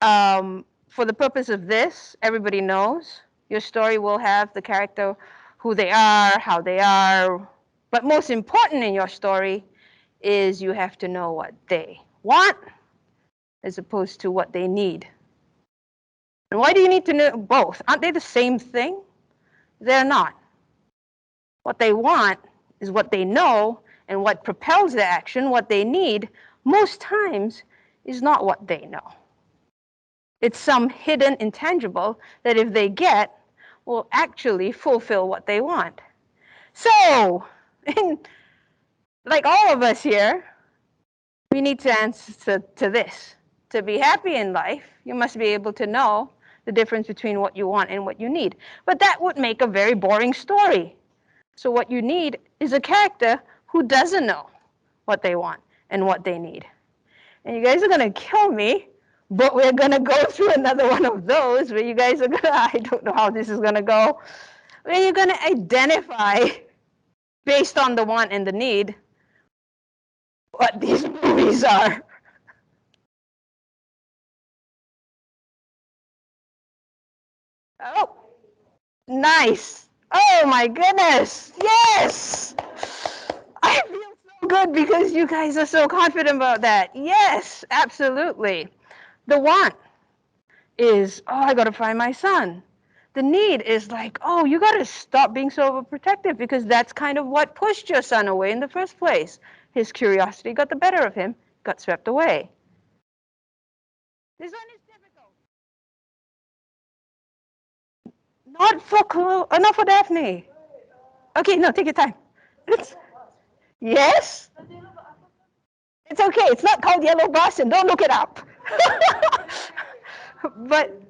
for the purpose of this, everybody knows your story will have the character, who they are, how they are, but most important in your story is you have to know what they want as opposed to what they need. And why do you need to know both? Aren't they the same thing? They're not. What they want is what they know, and what propels their action, what they need, most times is not what they know. It's some hidden intangible that if they get, will actually fulfill what they want. So, like all of us here, we need to answer to this. To be happy in life, you must be able to know the difference between what you want and what you need. But that would make a very boring story. So what you need is a character who doesn't know what they want and what they need. And you guys are going to kill me, but we're going to go through another one of those where you guys are going to, I don't know how this is going to go, where you're going to identify based on the want and the need what these movies are. Oh, nice. Oh my goodness. Yes. I feel so good because you guys are so confident about that. Yes, absolutely. The want is, oh, I got to find my son. The need is like, oh, you got to stop being so overprotective because that's kind of what pushed your son away in the first place. His curiosity got the better of him, got swept away. This one is difficult. Not for Daphne. Okay, no, take your time. Yes? It's okay. It's not called Yellow Bus, and don't look it up. But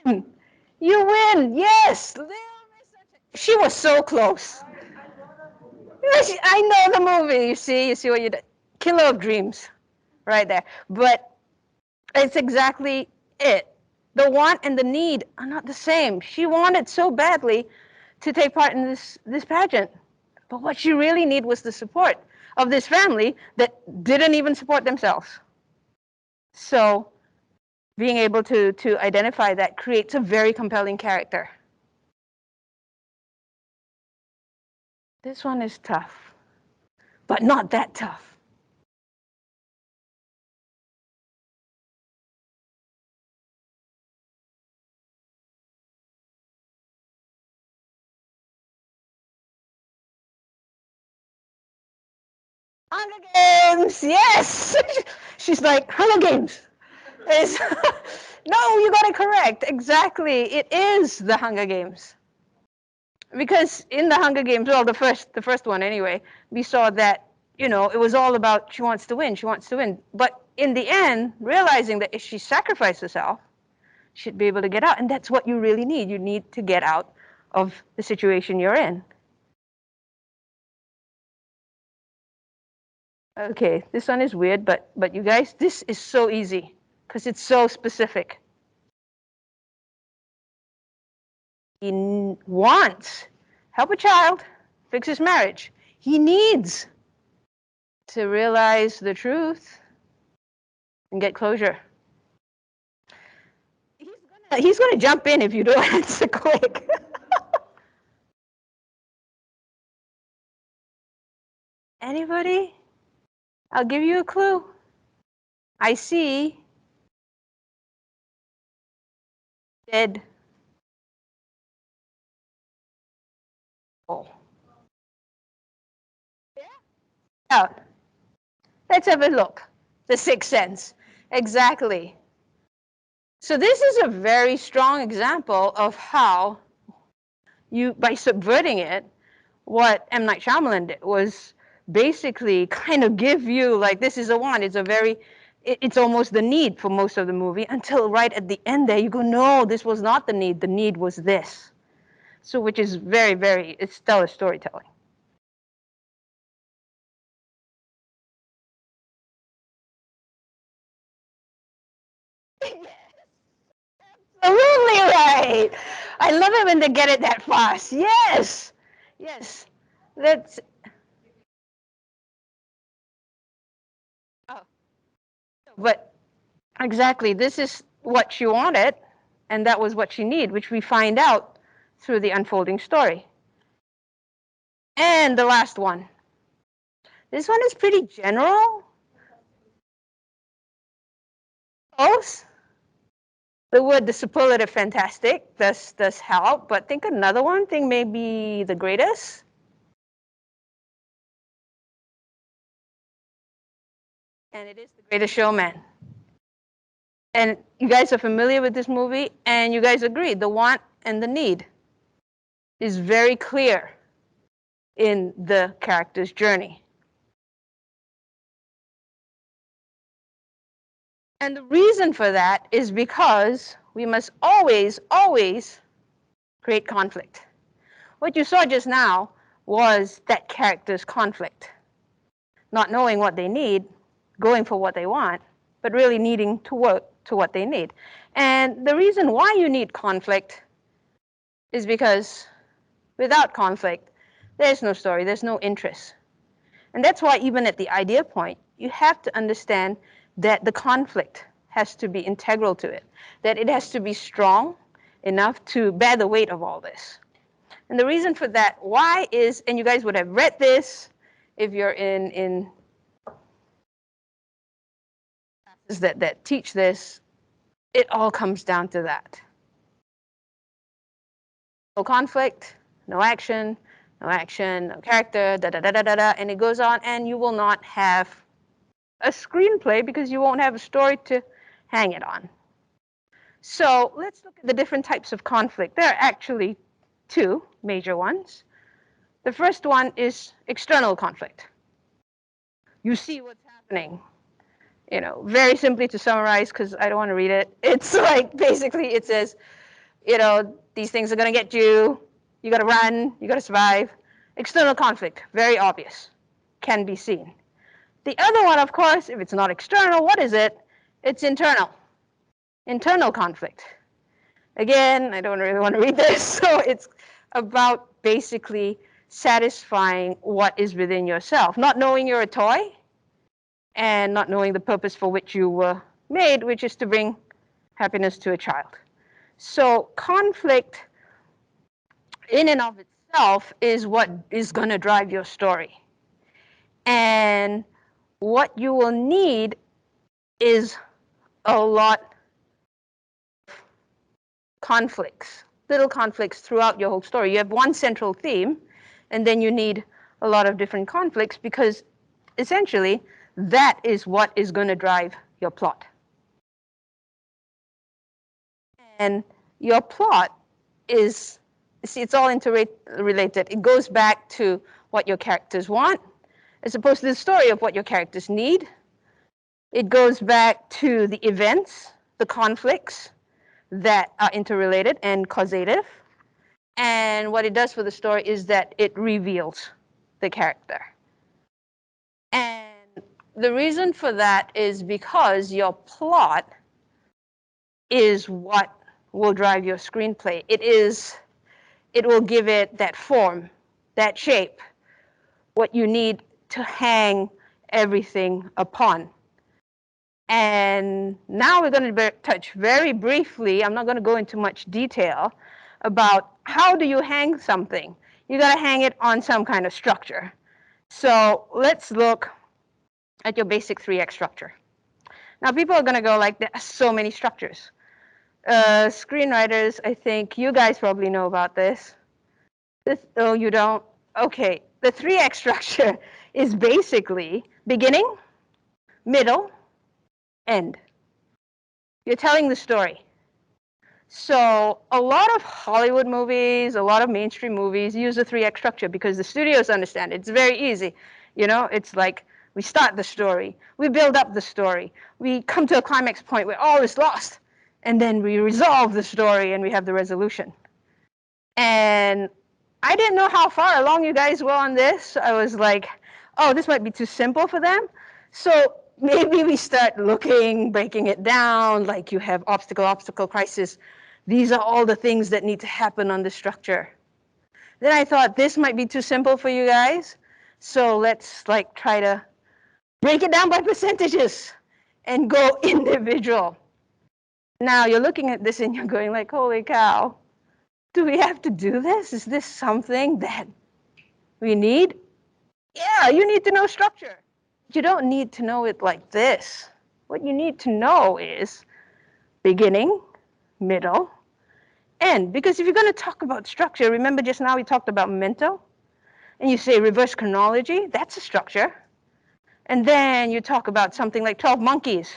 you win. Yes. She was so close. I know the movie. You see what you did. Killer of Dreams, right there. But it's exactly it. The want and the need are not the same. She wanted so badly to take part in this pageant. But what she really needed was the support of this family that didn't even support themselves. So being able to identify that creates a very compelling character. This one is tough, but not that tough. Hunger Games, yes! She's like, Hunger Games. No, you got it correct. Exactly, it is the Hunger Games. Because in the Hunger Games, well, the first one anyway, we saw that, you know, it was all about she wants to win, she wants to win. But in the end, realizing that if she sacrificed herself, she'd be able to get out. And that's what you really need. You need to get out of the situation you're in. Okay, this one is weird, but you guys, this is so easy because it's so specific. He wants help a child, fix his marriage. He needs to realize the truth and get closure. He's going to jump in if you don't answer quick. Anybody? I'll give you a clue. I see dead. Oh. Out. Let's have a look. The Sixth Sense. Exactly. So this is a very strong example of how you, by subverting it, what M. Night Shyamalan did was basically kind of give you, like, this is a want. It's a very, it's almost the need for most of the movie until right at the end there you go, no, this was not the need. The need was this. So which is very, very, it's stellar storytelling. Absolutely right. I love it when they get it that fast. Yes. Yes. That's, oh, but exactly, this is what she wanted, and that was what she needed, which we find out through the unfolding story. And the last one. This one is pretty general. Close. The word, the superlative fantastic does help, but think another one, think maybe the greatest. And it is The Greatest Showman. And you guys are familiar with this movie, and you guys agree, the want and the need is very clear in the character's journey. And the reason for that is because we must always, always create conflict. What you saw just now was that character's conflict. Not knowing what they need, going for what they want, but really needing to work to what they need. And the reason why you need conflict is because without conflict, there's no story, there's no interest. And that's why even at the idea point, you have to understand that the conflict has to be integral to it, that it has to be strong enough to bear the weight of all this. And the reason for that, why is, and you guys would have read this if you're in classes that teach this, it all comes down to that. No conflict, no action, no action, no character, da da da da da da, and it goes on, and you will not have a screenplay because you won't have a story to hang it on. So let's look at the different types of conflict. There are actually two major ones. The first one is external conflict. You see what's happening. You know, very simply to summarize, because I don't want to read it, it's like basically it says, you know, these things are going to get you, you got to run, you got to survive. External conflict, very obvious, can be seen. The other one, of course, if it's not external, what is it? It's internal. Internal conflict. Again, I don't really want to read this, so it's about basically satisfying what is within yourself. Not knowing you're a toy, and not knowing the purpose for which you were made, which is to bring happiness to a child. So conflict in and of itself is what is going to drive your story. And what you will need is a lot of conflicts, little conflicts throughout your whole story. You have one central theme, and then you need a lot of different conflicts because essentially that is what is going to drive your plot. And your plot is, see, it's all interrelated. It goes back to what your characters want, as opposed to the story of what your characters need. It goes back to the events, the conflicts that are interrelated and causative. And what it does for the story is that it reveals the character. And the reason for that is because your plot is what will drive your screenplay. It will give it that form, that shape, what you need to hang everything upon. And now we're going to touch very briefly, I'm not going to go into much detail, about how do you hang something. You got to hang it on some kind of structure. So let's look at your basic 3x structure. Now people are going to go like, there are so many structures. Screenwriters, I think you guys probably know about this. Oh, you don't? Okay, the 3x structure is basically beginning, middle, end. You're telling the story. So a lot of Hollywood movies, a lot of mainstream movies use the 3x structure because the studios understand it. It's very easy. You know, it's like we start the story, we build up the story, we come to a climax point where all is lost, and then we resolve the story and we have the resolution. And I didn't know how far along you guys were on this. I was like, oh, this might be too simple for them. So maybe we start looking, breaking it down, like you have obstacle, crisis. These are all the things that need to happen on the structure. Then I thought this might be too simple for you guys. So let's like try to break it down by percentages and go individual. Now you're looking at this and you're going like, holy cow. Do we have to do this? Is this something that we need? Yeah, you need to know structure. You don't need to know it like this. What you need to know is beginning, middle, end. Because if you're going to talk about structure, remember just now we talked about memento? And you say reverse chronology, that's a structure. And then you talk about something like 12 Monkeys,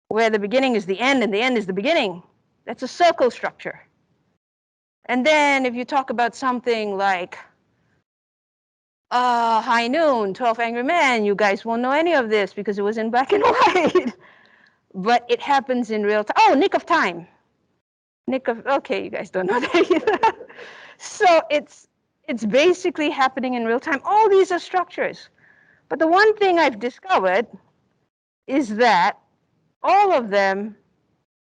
where the beginning is the end and the end is the beginning. That's a circle structure. And then if you talk about something like High Noon, 12 Angry Men, you guys won't know any of this because it was in black and white. But it happens in real time. Oh, Nick of Time. Okay, you guys don't know that either. So it's basically happening in real time. All these are structures. But the one thing I've discovered is that all of them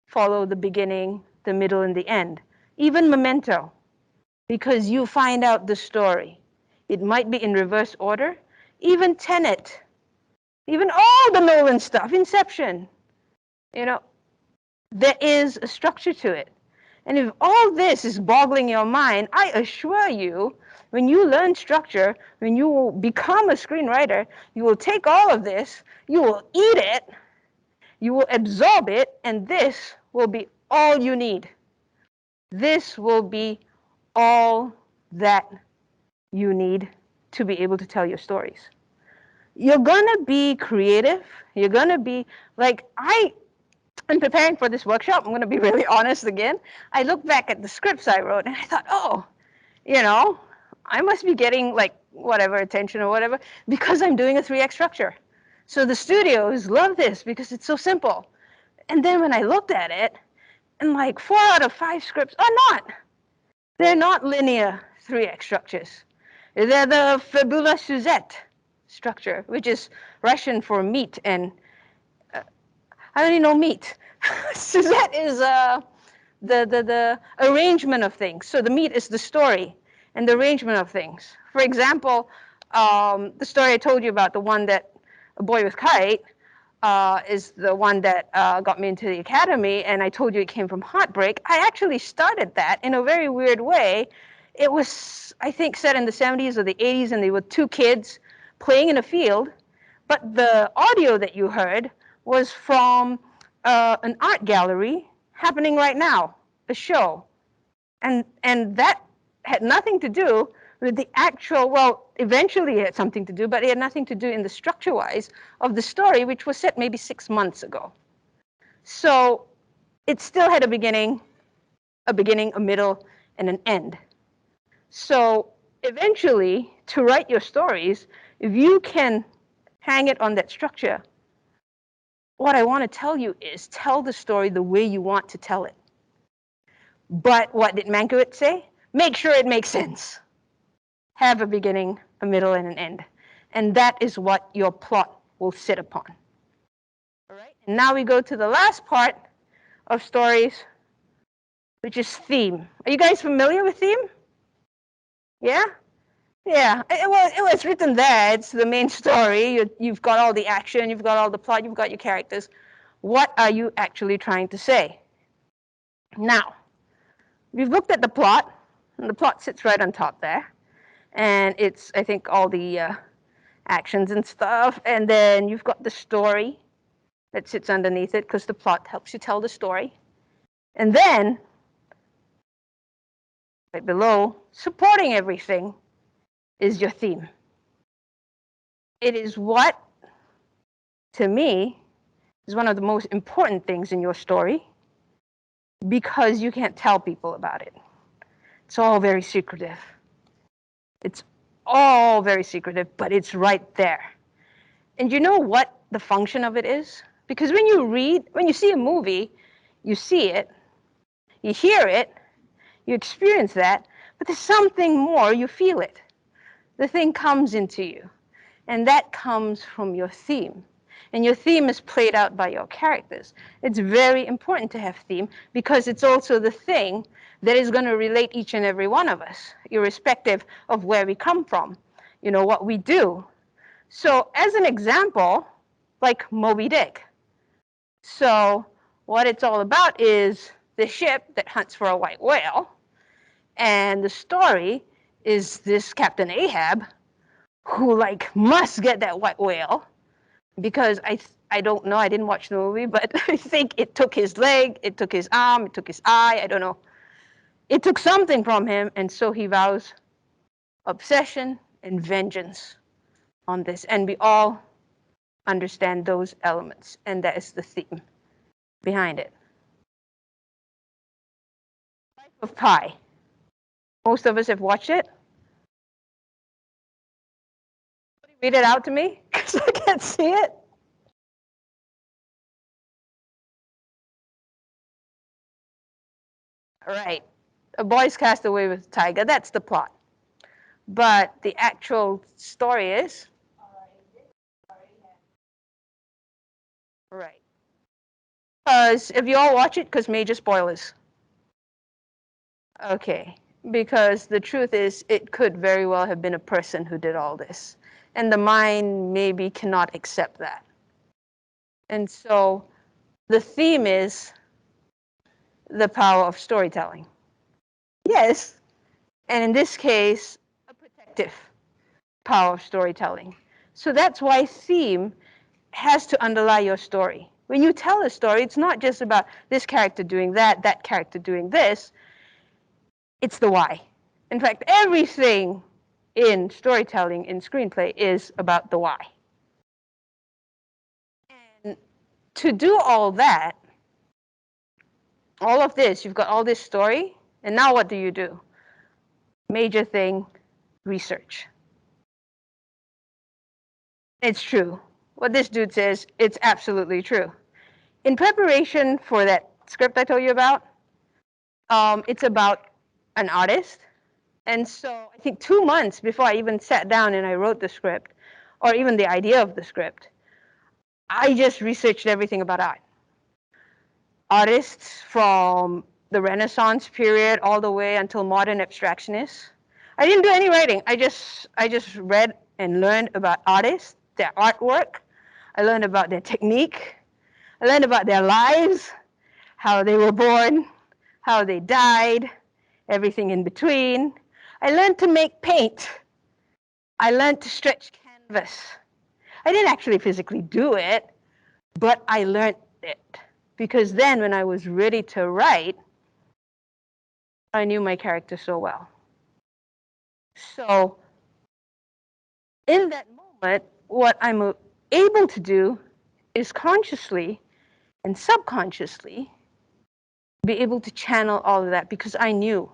follow the beginning, the middle, and the end. Even Memento, because you find out the story. It might be in reverse order. Even Tenet, even all the Nolan stuff, Inception, you know, there is a structure to it. And if all this is boggling your mind, I assure you, when you learn structure, when you become a screenwriter, you will take all of this, you will eat it, you will absorb it, and this will be all you need. This will be all that you need to be able to tell your stories. You're gonna be creative. You're gonna be like, in preparing for this workshop, I'm gonna be really honest again. I looked back at the scripts I wrote and I thought, oh, you know, I must be getting like whatever attention or whatever because I'm doing a 3x structure. So the studios love this because it's so simple. And then when I looked at it, and like 4 out of 5 scripts are not. They're not linear 3x structures. They're the Fabula Suzette structure, which is Russian for meat. And I only know meat. Suzette is the arrangement of things. So the meat is the story and the arrangement of things. For example, the story I told you about, the one that A Boy with Kite, is the one that got me into the Academy, and I told you it came from heartbreak. I actually started that in a very weird way. It was, I think, set in the 70s or the 80s, and they were 2 kids playing in a field, but the audio that you heard was from an art gallery happening right now, a show. And that had nothing to do with the actual, well, eventually it had something to do, but it had nothing to do in the structure-wise of the story, which was set maybe 6 months ago. So it still had a beginning, a middle, and an end. So eventually, to write your stories, if you can hang it on that structure, what I want to tell you is tell the story the way you want to tell it. But what did Mankiewicz say? Make sure it makes sense. Have a beginning, a middle, and an end. And that is what your plot will sit upon. All right. And now we go to the last part of stories, which is theme. Are you guys familiar with theme? Yeah? Yeah, it's written there. It's the main story. You've got all the action, you've got all the plot, you've got your characters. What are you actually trying to say? Now, we've looked at the plot, and the plot sits right on top there. And it's, I think, all the actions and stuff. And then you've got the story that sits underneath it, because the plot helps you tell the story. And then, right below, supporting everything, is your theme. It is what, to me, is one of the most important things in your story, because you can't tell people about it. It's all very secretive. It's all very secretive, but it's right there. And you know what the function of it is? Because when you see a movie, you see it, you hear it, you experience that, but there's something more, you feel it. The thing comes into you, and that comes from your theme. And your theme is played out by your characters. It's very important to have theme, because it's also the thing that is going to relate each and every one of us, irrespective of where we come from, what we do. So as an example, like Moby Dick. So what it's all about is the ship that hunts for a white whale, and the story is this Captain Ahab who must get that white whale, because I don't know, I didn't watch the movie, but I think it took his leg, it took his arm, it took his eye, I don't know. It took something from him, and so he vows obsession and vengeance on this. And we all understand those elements, and that is the theme behind it. Life of Pi. Most of us have watched it. Read it out to me, because I can't see it. All right. A boy's cast away with a tiger. That's the plot. But the actual story is? Right. Because if you all watch it, because major spoilers. Okay. Because the truth is, it could very well have been a person who did all this. And the mind maybe cannot accept that. And so the theme is the power of storytelling. Yes. And in this case, a protective power of storytelling. So that's why theme has to underlie your story. When you tell a story, it's not just about this character doing that, that character doing this. It's the why. In fact, everything in storytelling, in screenplay, is about the why. And to do all that, all of this, you've got all this story, and now what do? Major thing, research. It's true. What this dude says, it's absolutely true. In preparation for that script I told you about, it's about an artist. And so I think 2 months before I even sat down and I wrote the script, or even the idea of the script, I just researched everything about art. Artists from the Renaissance period all the way until modern abstractionists. I didn't do any writing. I just read and learned about artists, their artwork. I learned about their technique. I learned about their lives, how they were born, how they died, everything in between. I learned to make paint. I learned to stretch canvas. I didn't actually physically do it, but I learned it. Because then when I was ready to write, I knew my character so well. So in that moment, what I'm able to do is consciously and subconsciously be able to channel all of that, because I knew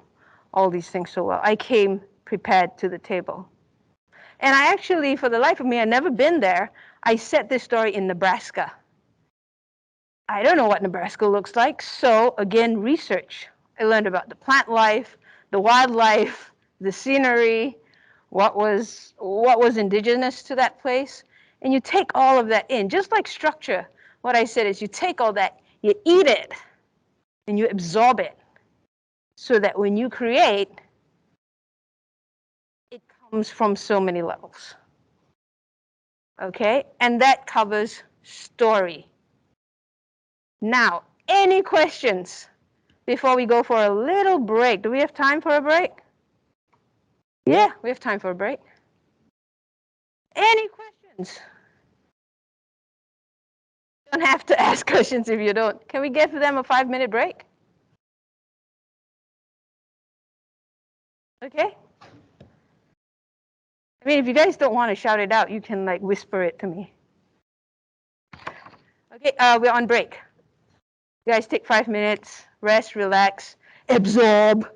all these things so well. I came prepared to the table. And I actually, for the life of me, I'd never been there. I set this story in Nebraska. I don't know what Nebraska looks like, so again, research. I learned about the plant life, the wildlife, the scenery, what was indigenous to that place. And you take all of that in, just like structure. What I said is you take all that, you eat it, and you absorb it, so that when you create, it comes comes from so many levels. Okay, and that covers story. Now, any questions before we go for a little break? Do we have time for a break? Yeah, we have time for a break. Any questions? You don't have to ask questions if you don't. Can we give them a 5-minute break? Okay. I mean, if you guys don't want to shout it out, you can like whisper it to me. Okay, we're on break. You guys take 5 minutes, rest, relax, absorb.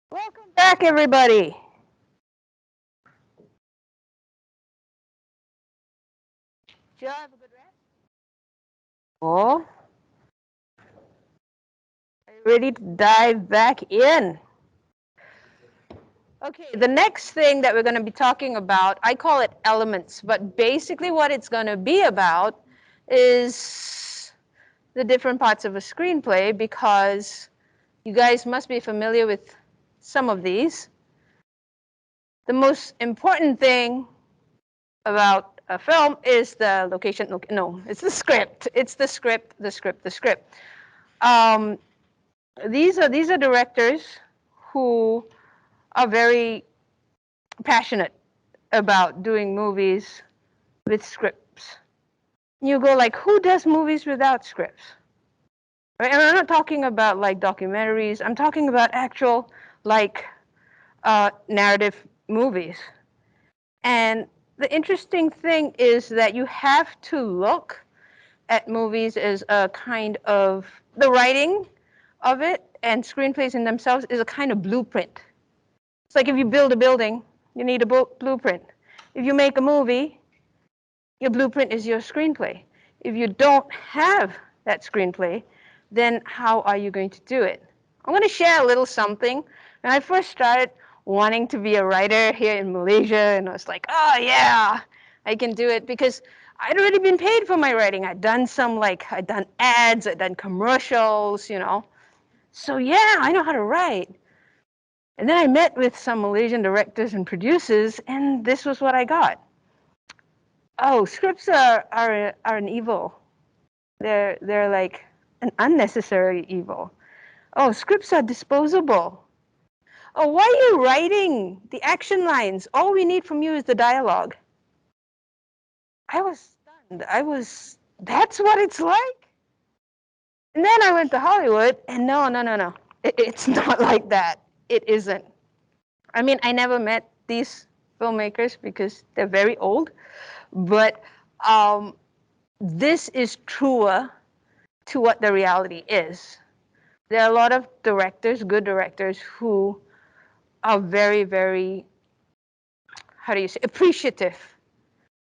Welcome back, everybody. Did you have a good rest? Oh, are you ready to dive back in? Okay, the next thing that we're going to be talking about, I call it elements, but basically what it's going to be about is the different parts of a screenplay, because you guys must be familiar with some of these. The most important thing about a film is the location. No, it's the script. It's the script, the script, the script. These are directors who are very passionate about doing movies with scripts. You go like, who does movies without scripts? Right? And I'm not talking about like documentaries. I'm talking about actual like narrative movies. And the interesting thing is that you have to look at movies as a kind of, the writing of it and screenplays in themselves is a kind of blueprint. It's like if you build a building, you need a blueprint. If you make a movie, your blueprint is your screenplay. If you don't have that screenplay, then how are you going to do it? I'm going to share a little something. When I first started wanting to be a writer here in Malaysia, and I was like, oh yeah, I can do it, because I'd already been paid for my writing. I'd done ads, I'd done commercials, you know. So yeah, I know how to write. And then I met with some Malaysian directors and producers, and this was what I got. Oh, scripts are an evil. They're like an unnecessary evil. Oh, scripts are disposable. Oh, why are you writing the action lines? All we need from you is the dialogue. I was stunned. That's what it's like? And then I went to Hollywood, and no. It's not like that. It isn't. I mean, I never met these filmmakers because they're very old, but this is truer to what the reality is. There are a lot of directors, good directors, who are very, very, how do you say, appreciative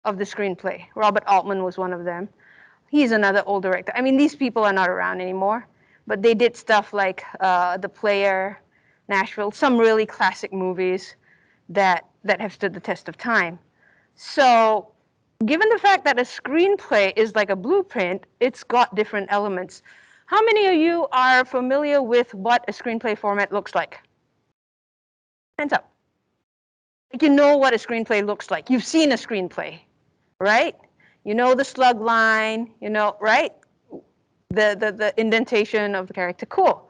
of the screenplay. Robert Altman was one of them. He's another old director. I mean, these people are not around anymore, but they did stuff like The Player, Nashville, some really classic movies that have stood the test of time. So given the fact that a screenplay is like a blueprint, it's got different elements. How many of you are familiar with what a screenplay format looks like? Hands up. Like, you know what a screenplay looks like. You've seen a screenplay, right? You know the slug line, you know, right? The indentation of the character. Cool.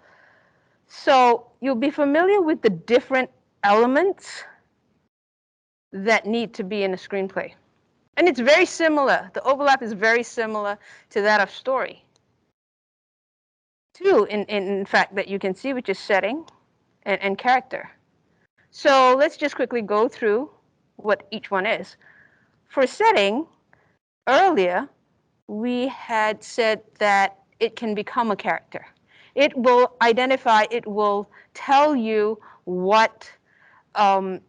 So you'll be familiar with the different elements that need to be in a screenplay. And it's very similar. The overlap is very similar to that of story. Two, in fact, that you can see, which is setting and character. So let's just quickly go through what each one is. For setting, earlier, we had said that it can become a character. It will identify, it will tell you what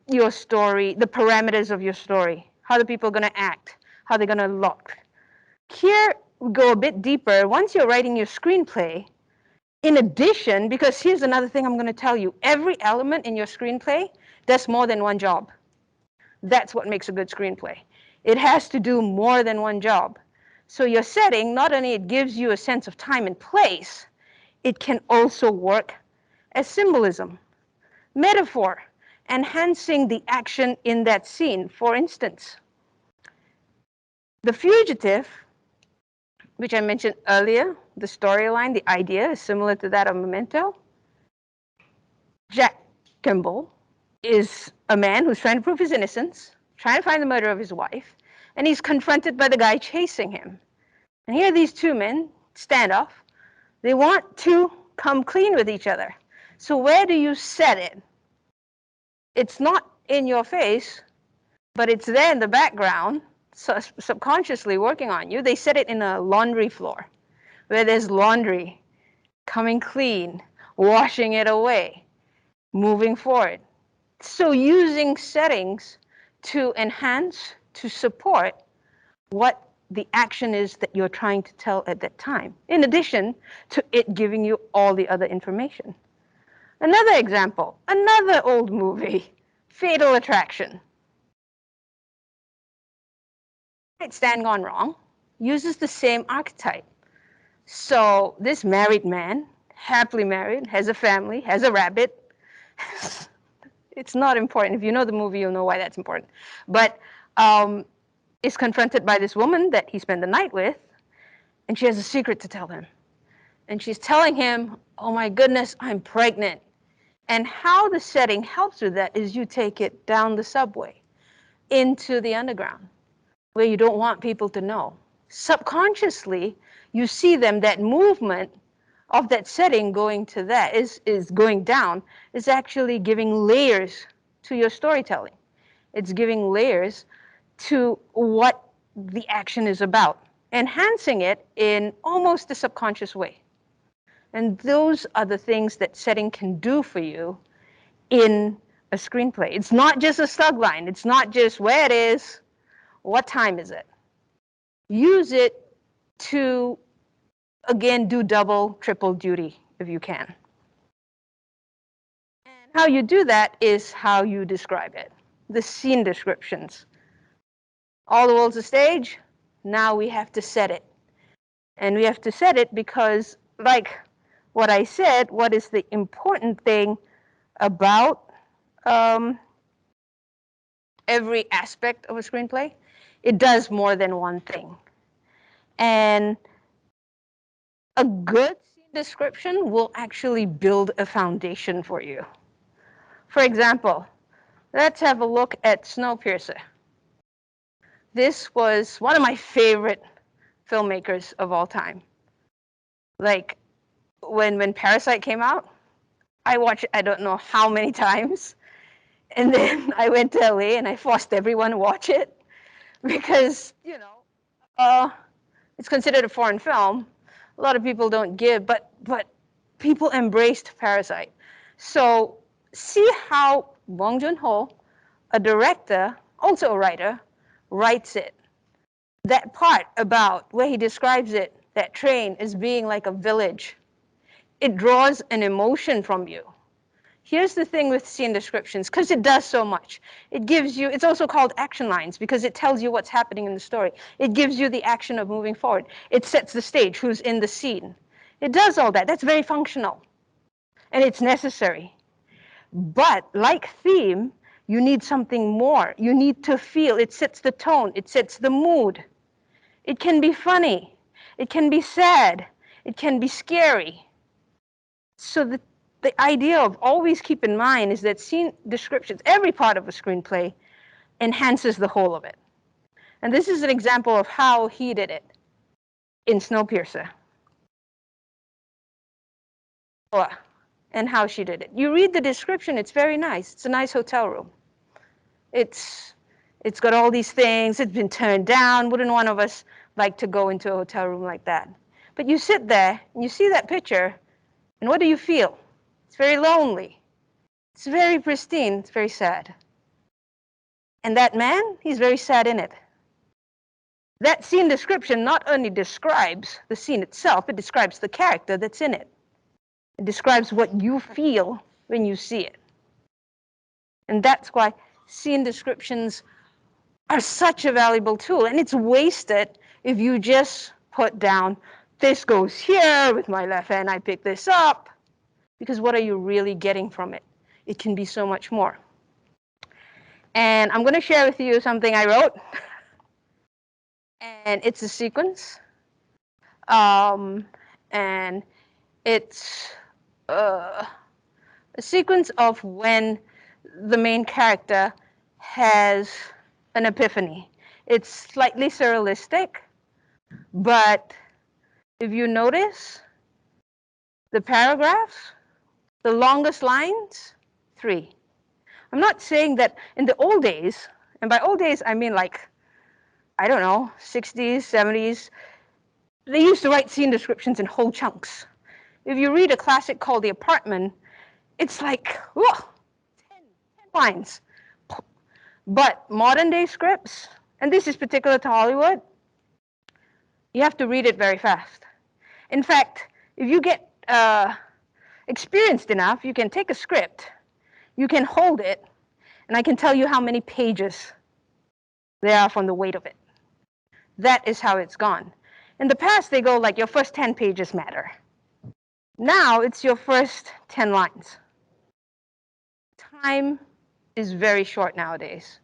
your story, the parameters of your story, how the people are going to act, how they're going to look. Here, we go a bit deeper. Once you're writing your screenplay, in addition, because here's another thing I'm going to tell you, every element in your screenplay does more than one job. That's what makes a good screenplay. It has to do more than one job. So your setting, not only it gives you a sense of time and place, it can also work as symbolism, metaphor. enhancing the action in that scene. For instance, The Fugitive, which I mentioned earlier, the storyline, the idea is similar to that of Memento. Jack Kimball is a man who's trying to prove his innocence, trying to find the murderer of his wife, and he's confronted by the guy chasing him. And here these two men, standoff, they want to come clean with each other. So where do you set it? It's not in your face, but it's there in the background, so subconsciously working on you. They set it in a laundry floor where there's laundry, coming clean, washing it away, moving forward. So using settings to enhance, to support what the action is that you're trying to tell at that time, in addition to it giving you all the other information. Another example, another old movie, Fatal Attraction. Stand Gone Wrong uses the same archetype. So this married man, happily married, has a family, has a rabbit. It's not important. If you know the movie, you'll know why that's important. But is confronted by this woman that he spent the night with, and she has a secret to tell him. And she's telling him, oh my goodness, I'm pregnant. And how the setting helps with that is you take it down the subway into the underground, where you don't want people to know. Subconsciously, you see them, that movement of that setting going to that is going down, is actually giving layers to your storytelling. It's giving layers to what the action is about, enhancing it in almost a subconscious way. And those are the things that setting can do for you in a screenplay. It's not just a slug line. It's not just where it is, what time is it. Use it to, again, do double, triple duty if you can. And how you do that is how you describe it. The scene descriptions. All the world's a stage. Now we have to set it. And we have to set it because, like what I said, what is the important thing about every aspect of a screenplay? It does more than one thing. And a good scene description will actually build a foundation for you. For example, let's have a look at Snowpiercer. This was one of my favorite filmmakers of all time. Like, when Parasite came out, I watched it I don't know how many times. And then I went to LA and I forced everyone to watch it because, you know, it's considered a foreign film. A lot of people don't give, but people embraced Parasite. So see how Bong Joon-ho, a director, also a writer, writes it. That part about where he describes it, that train, as being like a village. It draws an emotion from you. Here's the thing with scene descriptions, because it does so much. It gives you, it's also called action lines because it tells you what's happening in the story. It gives you the action of moving forward. It sets the stage, who's in the scene. It does all that. That's very functional. And it's necessary. But like theme, you need something more. You need to feel. It sets the tone. It sets the mood. It can be funny. It can be sad. It can be scary. So the idea of always keep in mind is that scene descriptions, every part of a screenplay, enhances the whole of it. And this is an example of how he did it in Snowpiercer. And how she did it. You read the description, it's very nice. It's a nice hotel room. It's got all these things, it's been turned down. Wouldn't one of us like to go into a hotel room like that? But you sit there and you see that picture, and what do you feel? It's very lonely. It's very pristine. It's very sad. And that man, he's very sad in it. That scene description not only describes the scene itself, it describes the character that's in it. It describes what you feel when you see it. And that's why scene descriptions are such a valuable tool. And it's wasted if you just put down, this goes here, with my left hand I pick this up. Because what are you really getting from it? It can be so much more. And I'm going to share with you something I wrote. And it's a sequence. And it's a sequence of when the main character has an epiphany. It's slightly surrealistic, but if you notice, the paragraphs, the longest lines, 3. I'm not saying that in the old days, and by old days I mean like, I don't know, 60s, 70s, they used to write scene descriptions in whole chunks. If you read a classic called The Apartment, it's like, whoa, 10 lines. But modern day scripts, and this is particular to Hollywood, you have to read it very fast. In fact, if you get experienced enough, you can take a script, you can hold it, and I can tell you how many pages there are from the weight of it. That is how it's gone. In the past, they go like your first 10 pages matter. Now it's your first 10 lines. Time is very short nowadays.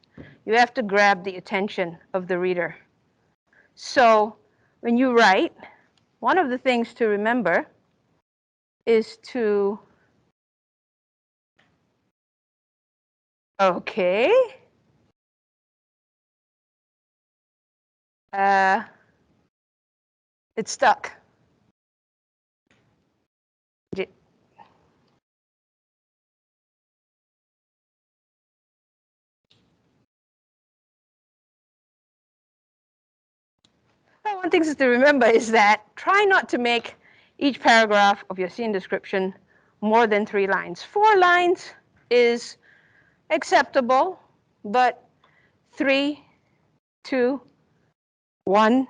You have to grab the attention of the reader. So when you write, one of the things to remember is to, okay, it's stuck. One thing to remember is that try not to make each paragraph of your scene description more than 3 lines. 4 lines is acceptable, but 3, 2, 1,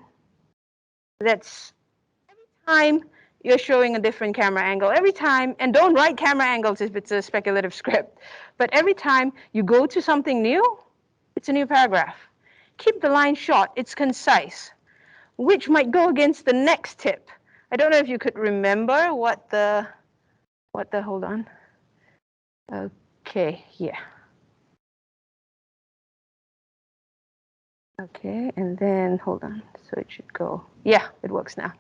that's every time you're showing a different camera angle. Every time, and don't write camera angles if it's a speculative script, but every time you go to something new, it's a new paragraph. Keep the line short, it's concise, which might go against the next tip. I don't know if you could remember what the, hold on. Okay, yeah. Okay, and then, hold on, so it should go. Yeah, it works now.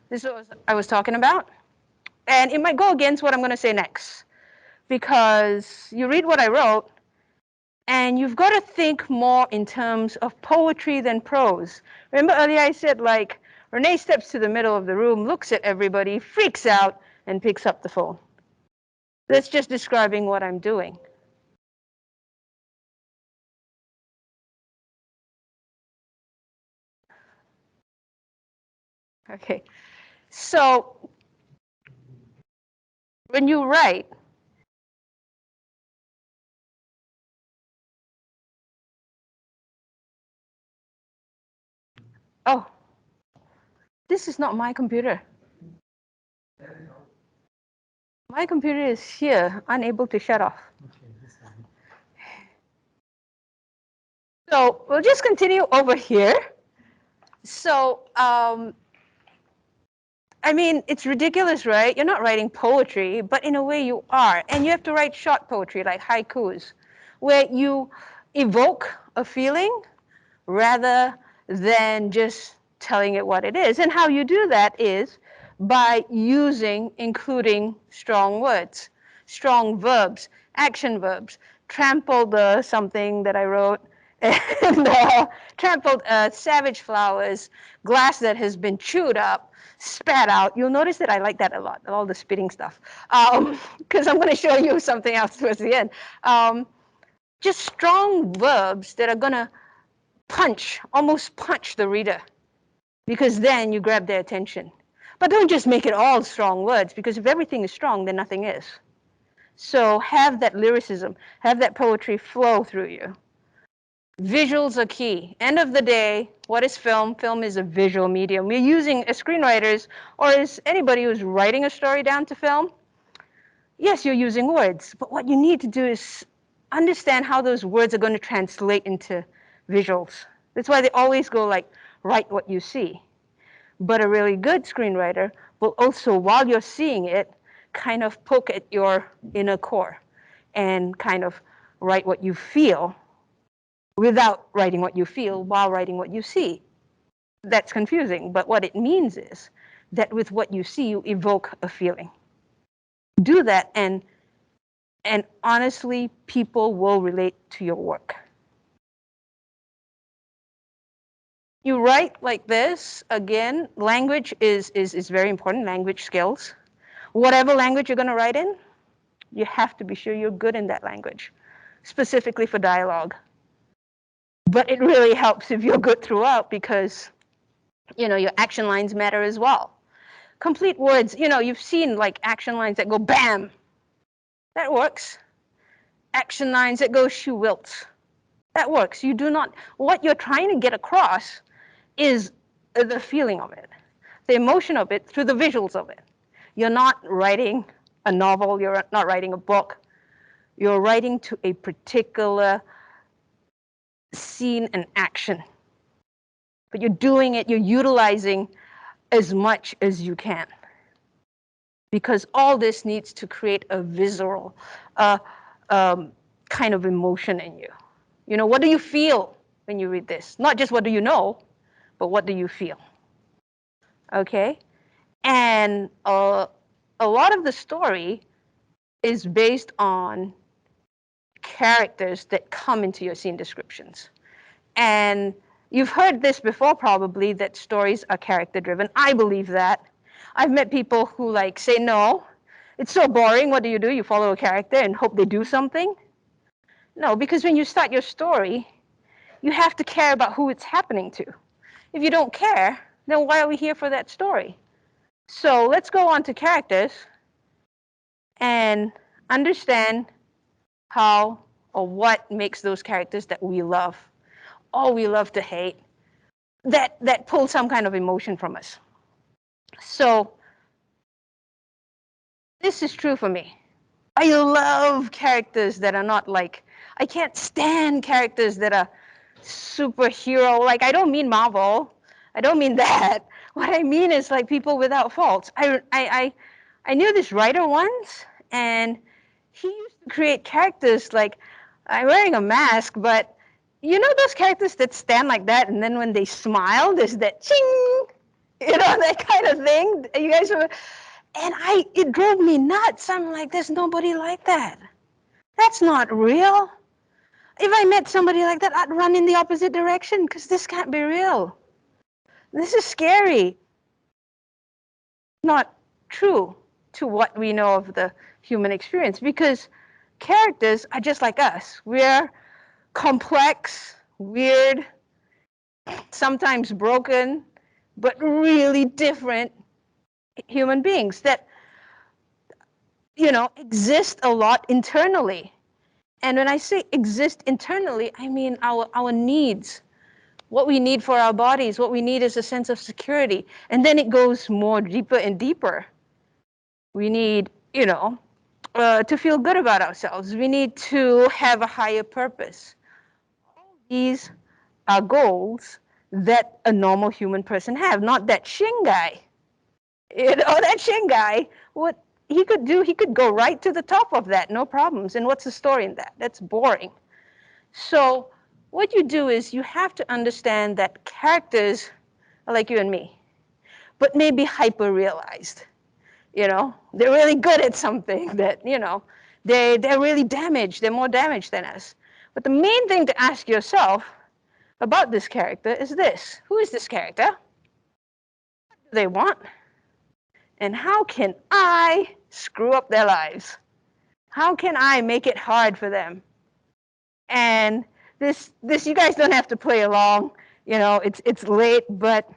This is what I was talking about. And it might go against what I'm going to say next, because you read what I wrote, and you've got to think more in terms of poetry than prose. Remember earlier I said, like, Renee steps to the middle of the room, looks at everybody, freaks out, and picks up the phone. That's just describing what I'm doing. Okay, so when you write, oh, this is not my computer. My computer is here, unable to shut off. So we'll just continue over here. So, I mean, it's ridiculous, right? You're not writing poetry, but in a way you are. And you have to write short poetry, like haikus, where you evoke a feeling rather than just telling it what it is. And how you do that is by including strong words, strong verbs, action verbs. Trampled something that I wrote, and trampled savage flowers, glass that has been chewed up, spat out. You'll notice that I like that a lot, all the spitting stuff, because I'm going to show you something else towards the end. Just strong verbs that are going to almost punch the reader, because then you grab their attention. But don't just make it all strong words, because if everything is strong, then nothing is. So have that lyricism, have that poetry flow through you. Visuals are key. End of the day, what is film? Film is a visual medium. We're using, as screenwriters, or as anybody who's writing a story down to film, yes, you're using words, but what you need to do is understand how those words are going to translate into visuals. That's why they always go like, write what you see. But a really good screenwriter will also, while you're seeing it, kind of poke at your inner core and kind of write what you feel without writing what you feel while writing what you see. That's confusing, but what it means is that with what you see, you evoke a feeling. Do that, and honestly, people will relate to your work. You write like this, again, language is very important, language skills. Whatever language you're going to write in, you have to be sure you're good in that language, specifically for dialogue. But it really helps if you're good throughout because, your action lines matter as well. Complete words, you've seen like action lines that go bam. That works. Action lines that go she wilts. That works. You do not, what you're trying to get across is the feeling of it, the emotion of it through the visuals of it. You're not writing a novel, you're not writing a book. You're writing to a particular scene and action. But you're doing it, you're utilizing as much as you can. Because all this needs to create a visceral kind of emotion in you. What do you feel when you read this? Not just what do you know, but what do you feel? Okay? And a lot of the story is based on characters that come into your scene descriptions. And you've heard this before probably, that stories are character driven. I believe that. I've met people who say, no, it's so boring. What do? You follow a character and hope they do something? No, because when you start your story, you have to care about who it's happening to. If you don't care, then why are we here for that story? So let's go on to characters and understand how or what makes those characters that we love, or we love to hate, that pull some kind of emotion from us. So this is true for me. I love characters that are not I can't stand characters that are superhero. I don't mean Marvel. I don't mean that. What I mean is people without faults. I knew this writer once, and he used to create characters I'm wearing a mask, but those characters that stand like that, and then when they smile, there's that ching, that kind of thing. You guys are, and it drove me nuts. I'm like, there's nobody like that. That's not real. If I met somebody like that, I'd run in the opposite direction because this can't be real. This is scary. Not true to what we know of the human experience, because characters are just like us. We're complex, weird, sometimes broken, but really different human beings that exist a lot internally. And when I say exist internally, I mean our needs, what we need for our bodies, what we need is a sense of security. And then it goes more deeper and deeper. We need, to feel good about ourselves. We need to have a higher purpose. All these are goals that a normal human person have, not that Shin guy. That Shin guy, what he could do, he could go right to the top of that, no problems. And what's the story in that? That's boring. So what you do is you have to understand that characters are like you and me, but maybe hyper-realized. They're really good at something that, they're really damaged. They're more damaged than us. But the main thing to ask yourself about this character is this. Who is this character? What do they want? And how can I screw up their lives? How can I make it hard for them? And this you guys don't have to play along. It's late, but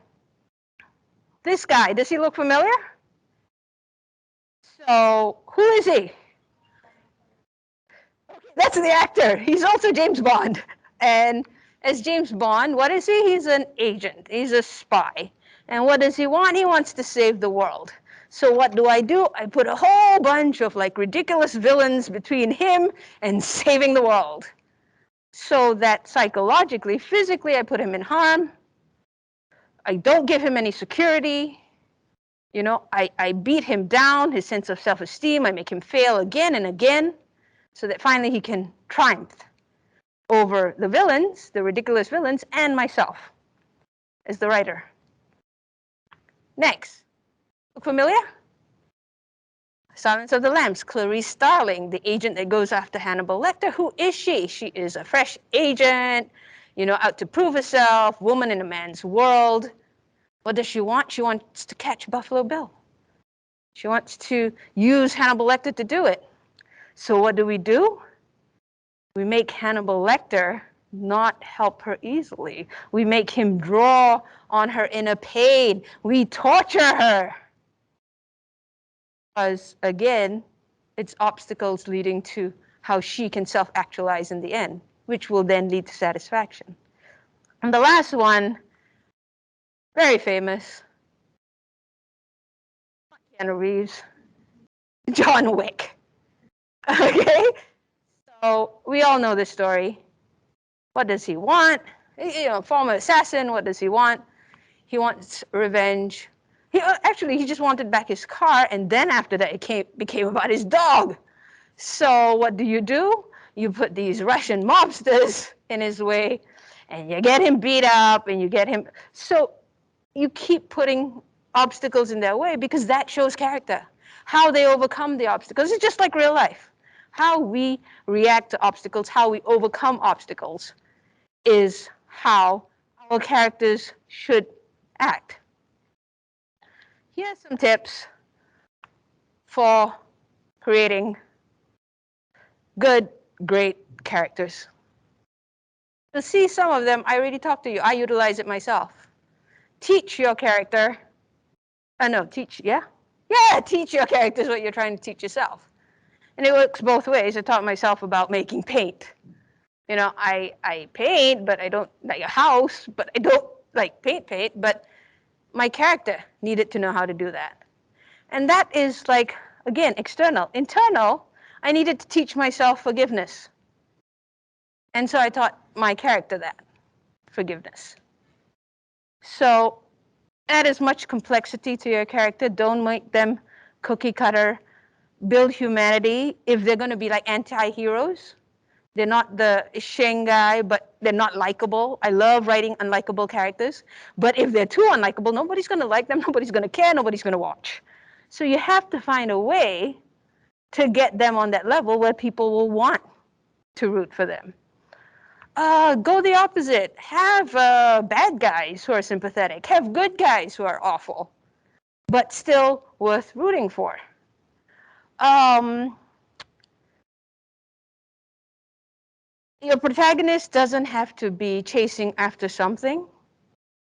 this guy, does he look familiar? So who is he? That's the actor. He's also James Bond. And as James Bond, what is he? He's an agent. He's a spy. And what does he want? He wants to save the world. So what do? I put a whole bunch of ridiculous villains between him and saving the world. So that psychologically, physically, I put him in harm. I don't give him any security. I beat him down, his sense of self-esteem. I make him fail again and again. so that finally he can triumph over the villains, the ridiculous villains, and myself as the writer. Next. Look familiar? Silence of the Lambs, Clarice Starling, the agent that goes after Hannibal Lecter. Who is she? She is a fresh agent, out to prove herself, woman in a man's world. What does she want? She wants to catch Buffalo Bill. She wants to use Hannibal Lecter to do it. So what do? We make Hannibal Lecter not help her easily. We make him draw on her inner pain. We torture her. Because, again, it's obstacles leading to how she can self-actualize in the end, which will then lead to satisfaction. And the last one, very famous, Keanu Reeves, John Wick. Okay? So we all know this story. What does he want? Former assassin, what does he want? He wants revenge. He just wanted back his car, and then after that, it became about his dog. So what do? You put these Russian mobsters in his way, and you get him beat up, and you get him. So you keep putting obstacles in their way because that shows character. How they overcome the obstacles. It's just like real life. How we react to obstacles, how we overcome obstacles is how our characters should act. Here are some tips for creating good, great characters. To see some of them, I already talked to you. I utilize it myself. Teach your character. Teach your characters what you're trying to teach yourself. And it works both ways. I taught myself about making paint. I paint, but I don't like a house, but I don't like paint, but my character needed to know how to do that. And that is again, external. Internal, I needed to teach myself forgiveness. And so I taught my character that, forgiveness. So add as much complexity to your character. Don't make them cookie cutter. Build humanity. If they're going to be like anti-heroes, they're not the Sheng guy, but they're not likable. I love writing unlikable characters. But if they're too unlikable, nobody's going to like them, nobody's going to care, nobody's going to watch. So you have to find a way to get them on that level where people will want to root for them. Go the opposite. Have bad guys who are sympathetic. Have good guys who are awful, but still worth rooting for. Your protagonist doesn't have to be chasing after something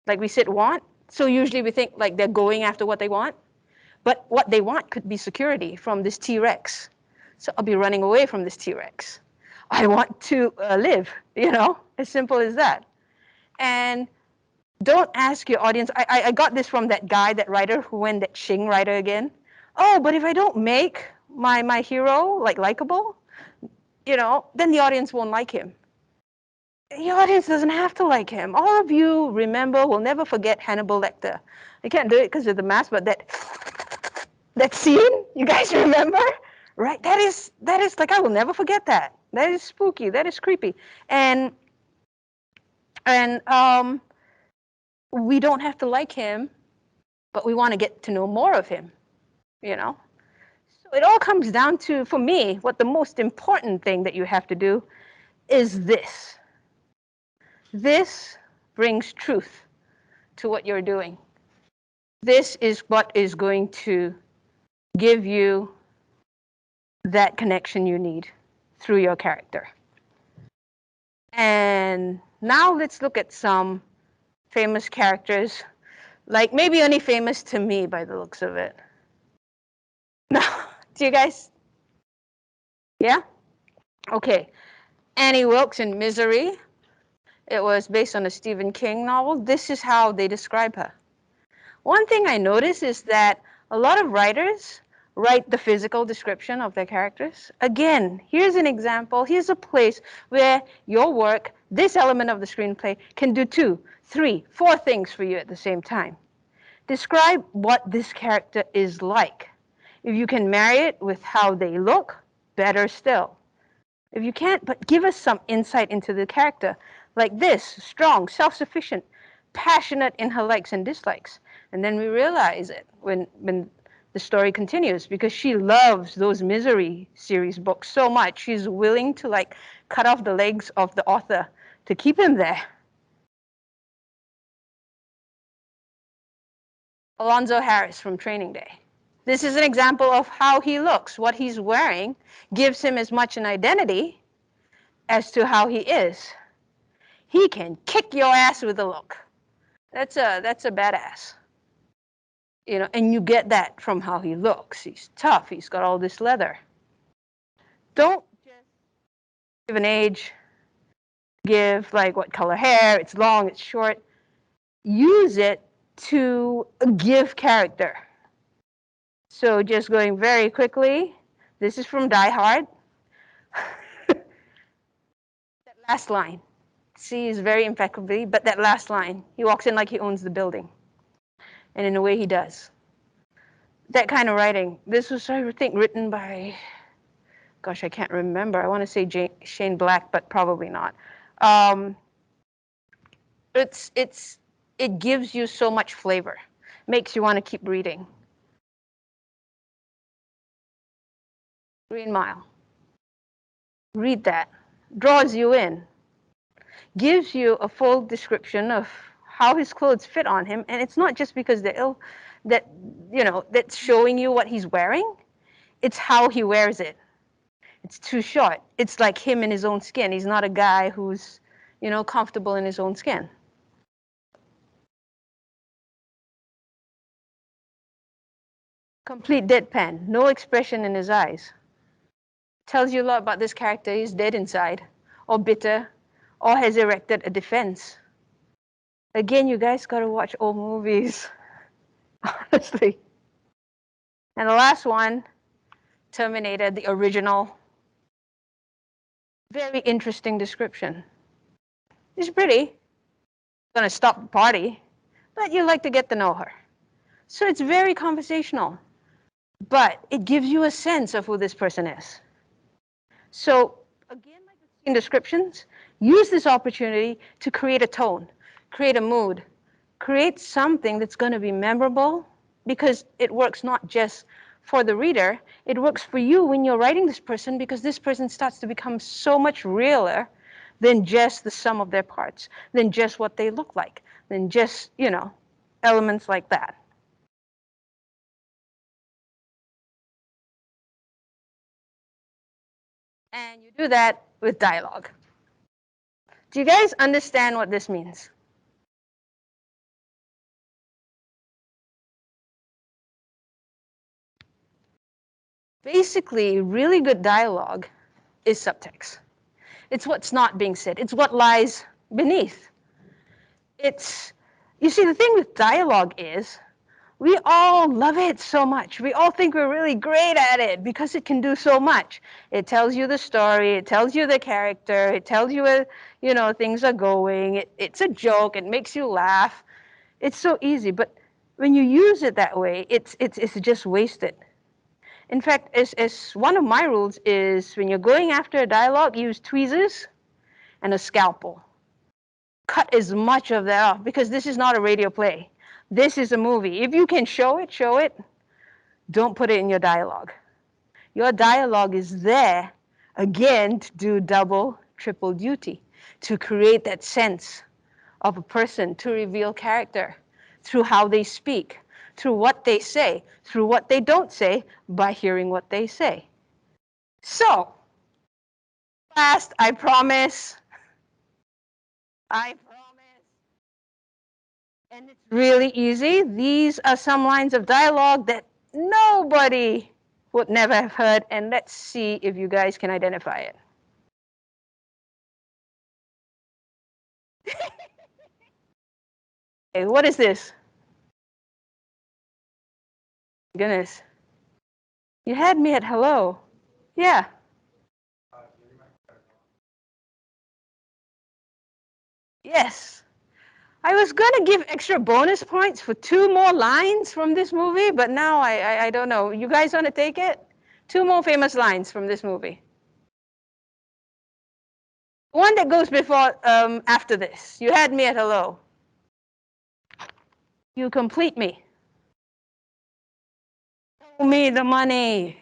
like we want. So usually we think like they're going after what they want, but what they want could be security from this T-Rex. So I'll be running away from this T-Rex. I want to live, as simple as that. And don't ask your audience. I got this from that guy, that writer who went that Shing writer again. Oh, but if I don't make my hero likable, then the audience won't like him. The audience doesn't have to like him. All of you will never forget Hannibal Lecter. I can't do it because of the mask, but that scene, you guys remember? Right? That is I will never forget that. That is spooky. That is creepy. And we don't have to like him, but we want to get to know more of him, So it all comes down to, for me, what the most important thing that you have to do is this. This brings truth to what you're doing. This is what is going to give you that connection you need through your character. And now let's look at some famous characters, maybe only famous to me by the looks of it. No, do you guys? Yeah? Okay. Annie Wilkes in Misery. It was based on a Stephen King novel. This is how they describe her. One thing I notice is that a lot of writers write the physical description of their characters. Again, here's an example. Here's a place where your work, this element of the screenplay, can do 2, 3, 4 things for you at the same time. Describe what this character is like. If you can marry it with how they look, better still. If you can't, but give us some insight into the character. Like this, strong, self-sufficient, passionate in her likes and dislikes. And then we realize it when the story continues, because she loves those Misery series books so much. She's willing to like cut off the legs of the author to keep him there. Alonzo Harris from Training Day. This is an example of how he looks. What he's wearing gives him as much an identity as to how he is. He can kick your ass with a look. That's a badass. You know, and you get that from how he looks. He's tough. He's got all this leather. Don't just give an age, give like what color hair, it's long, it's short. Use it to give character. So just going very quickly, this is from Die Hard. That last line. C is very impeccably, but that last line, he walks in like he owns the building. And in a way he does. That kind of writing. This was, I think, written by, gosh, I can't remember. I want to say Shane Black, but probably not. It gives you so much flavor. Makes you want to keep reading. Green Mile. Read that. Draws you in. Gives you a full description of how his clothes fit on him, and it's not just because they're ill, that's showing you what he's wearing. It's how he wears it. It's too short. It's like him in his own skin. He's not a guy who's, comfortable in his own skin. Complete deadpan, no expression in his eyes. Tells you a lot about this character. He's dead inside, or bitter, or has erected a defense. Again, you guys got to watch old movies, honestly. And the last one, Terminator, the original. Very interesting description. She's pretty, gonna stop the party, but you like to get to know her. So it's very conversational, but it gives you a sense of who this person is. So again, like in descriptions, use this opportunity to create a tone, create a mood, create something that's going to be memorable, because it works not just for the reader, it works for you when you're writing this person, because this person starts to become so much realer than just the sum of their parts, than just what they look like, than just, elements like that. And you do that with dialogue. Do you guys understand what this means? Basically, really good dialogue is subtext. It's what's not being said. It's what lies beneath. You see, the thing with dialogue is we all love it so much. We all think we're really great at it because it can do so much. It tells you the story. It tells you the character. It tells you where, things are going. It's a joke. It makes you laugh. It's so easy. But when you use it that way, it's just wasted. In fact, as one of my rules is when you're going after a dialogue, use tweezers and a scalpel. Cut as much of that off, because this is not a radio play. This is a movie. If you can show it, show it. Don't put it in your dialogue. Your dialogue is there, again, to do double, triple duty, to create that sense of a person, to reveal character through how they speak, through what they say, through what they don't say, by hearing what they say. So, last, I promise. I promise. And it's really easy. These are some lines of dialogue that nobody would never have heard, and let's see if you guys can identify it. Okay, what is this? Goodness. You had me at hello. Yeah. Yes. I was going to give extra bonus points for 2 more lines from this movie, but now I don't know. You guys want to take it? 2 more famous lines from this movie. One that goes before, after this. You had me at hello. You complete me. Owe me the money.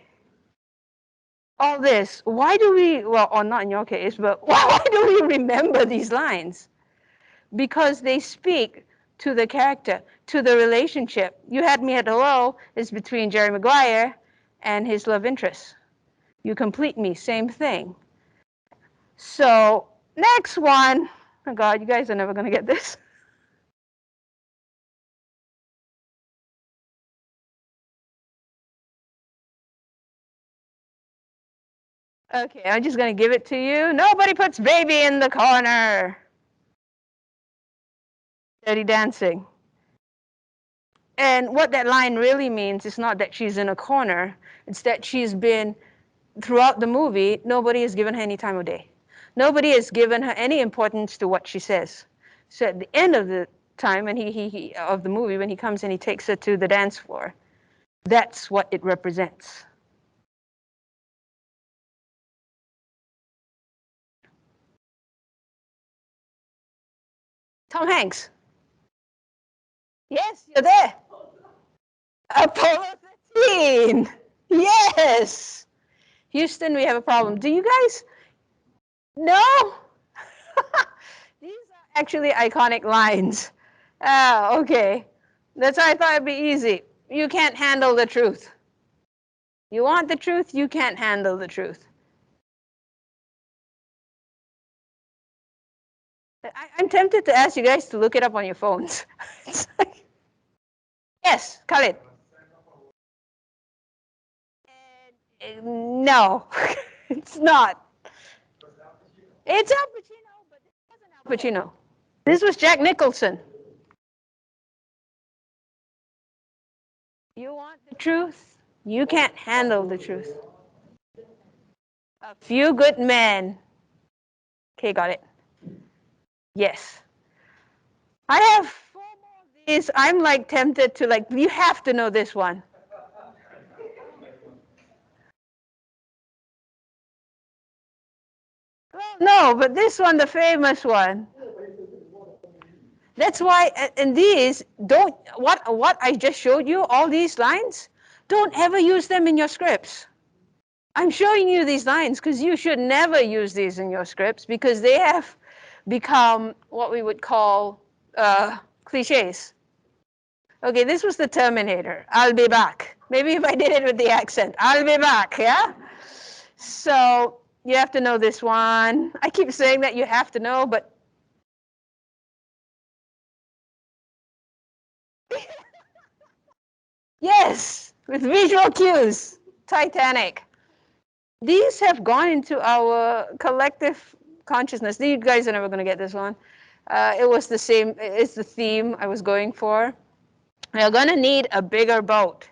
All this. Why do we, well, or not in your case, but why do we remember these lines? Because they speak to the character, to the relationship. You had me at hello is between Jerry Maguire and his love interest. You complete me, same thing. So next one, oh God, you guys are never gonna get this. Okay, I'm just gonna give it to you. Nobody puts baby in the corner. Dirty Dancing. And what that line really means is not that she's in a corner, it's that she's been, throughout the movie, nobody has given her any time of day. Nobody has given her any importance to what she says. So at the end of the time, when of the movie, when he comes and he takes her to the dance floor, that's what it represents. Tom Hanks. Yes, you're there. Apollo 13. Yes. Houston, we have a problem. Do you guys know? These are actually iconic lines. Oh, okay. That's why I thought it'd be easy. You can't handle the truth. You want the truth, you can't handle the truth. I'm tempted to ask you guys to look it up on your phones. Yes, Khalid. No, it's not. It's Al Pacino, but this wasn't Al Pacino. This was Jack Nicholson. You want the truth? You can't handle the truth. A Few Good Men. Okay, got it. Yes. I have 4 more of these. I'm like tempted to like, you have to know this one. Well, no, but this one, the famous one. That's why, and these, don't, what I just showed you, all these lines, don't ever use them in your scripts. I'm showing you these lines because you should never use these in your scripts because they have become what we would call cliches. Okay, this was the Terminator. I'll be back. Maybe if I did it with the accent, I'll be back, yeah? So you have to know this one. I keep saying that you have to know, but yes, with visual cues, Titanic. These have gone into our collective consciousness. You guys are never going to get this one. It was the same, it's the theme I was going for. We're going to need a bigger boat.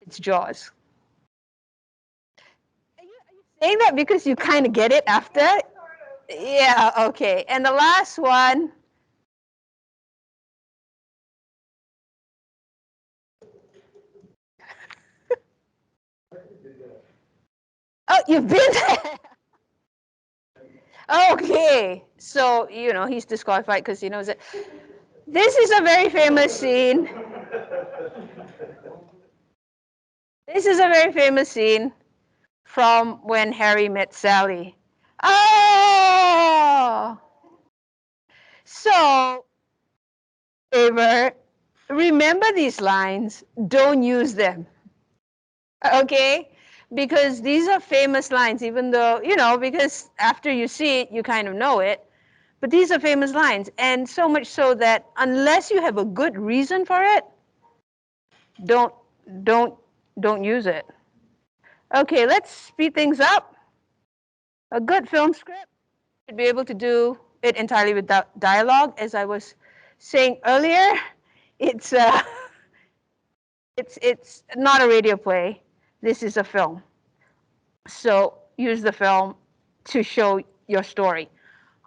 It's Jaws. Are you saying that because you kind of get it after? Yeah, okay. And the last one. Oh, you've been there. Okay, so, he's disqualified because he knows it. This is a very famous scene. This is a very famous scene from When Harry Met Sally. Oh! So, Ever, remember these lines. Don't use them. Okay? Because these are famous lines, even though, because after you see it, you kind of know it. But these are famous lines. And so much so that unless you have a good reason for it, don't don't use it. Okay, let's speed things up. A good film script should be able to do it entirely without dialogue. As I was saying earlier, it's it's not a radio play. This is a film. So use the film to show your story.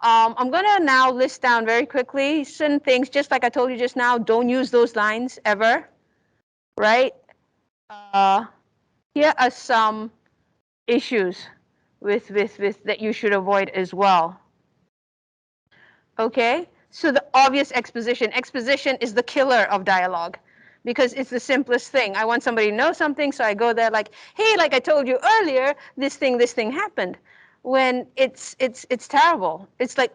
I'm going to now list down very quickly certain things, just like I told you just now. Don't use those lines ever, right? Here are some issues with that you should avoid as well. Okay, so the obvious exposition. Exposition is the killer of dialogue because it's the simplest thing. I want somebody to know something, so I go there like, hey, like I told you earlier, this thing happened. When it's terrible. It's like,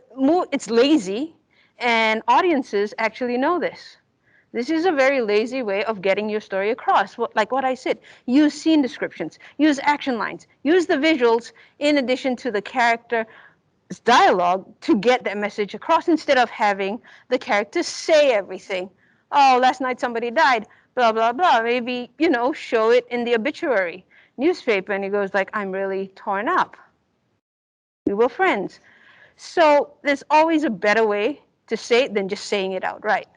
it's lazy, and audiences actually know this. This is a very lazy way of getting your story across. Like what I said, use scene descriptions, use action lines, use the visuals in addition to the character dialogue to get that message across instead of having the characters say everything. Oh, last night somebody died, blah, blah, blah. Maybe, show it in the obituary newspaper, and he goes like, I'm really torn up. We were friends. So there's always a better way to say it than just saying it outright.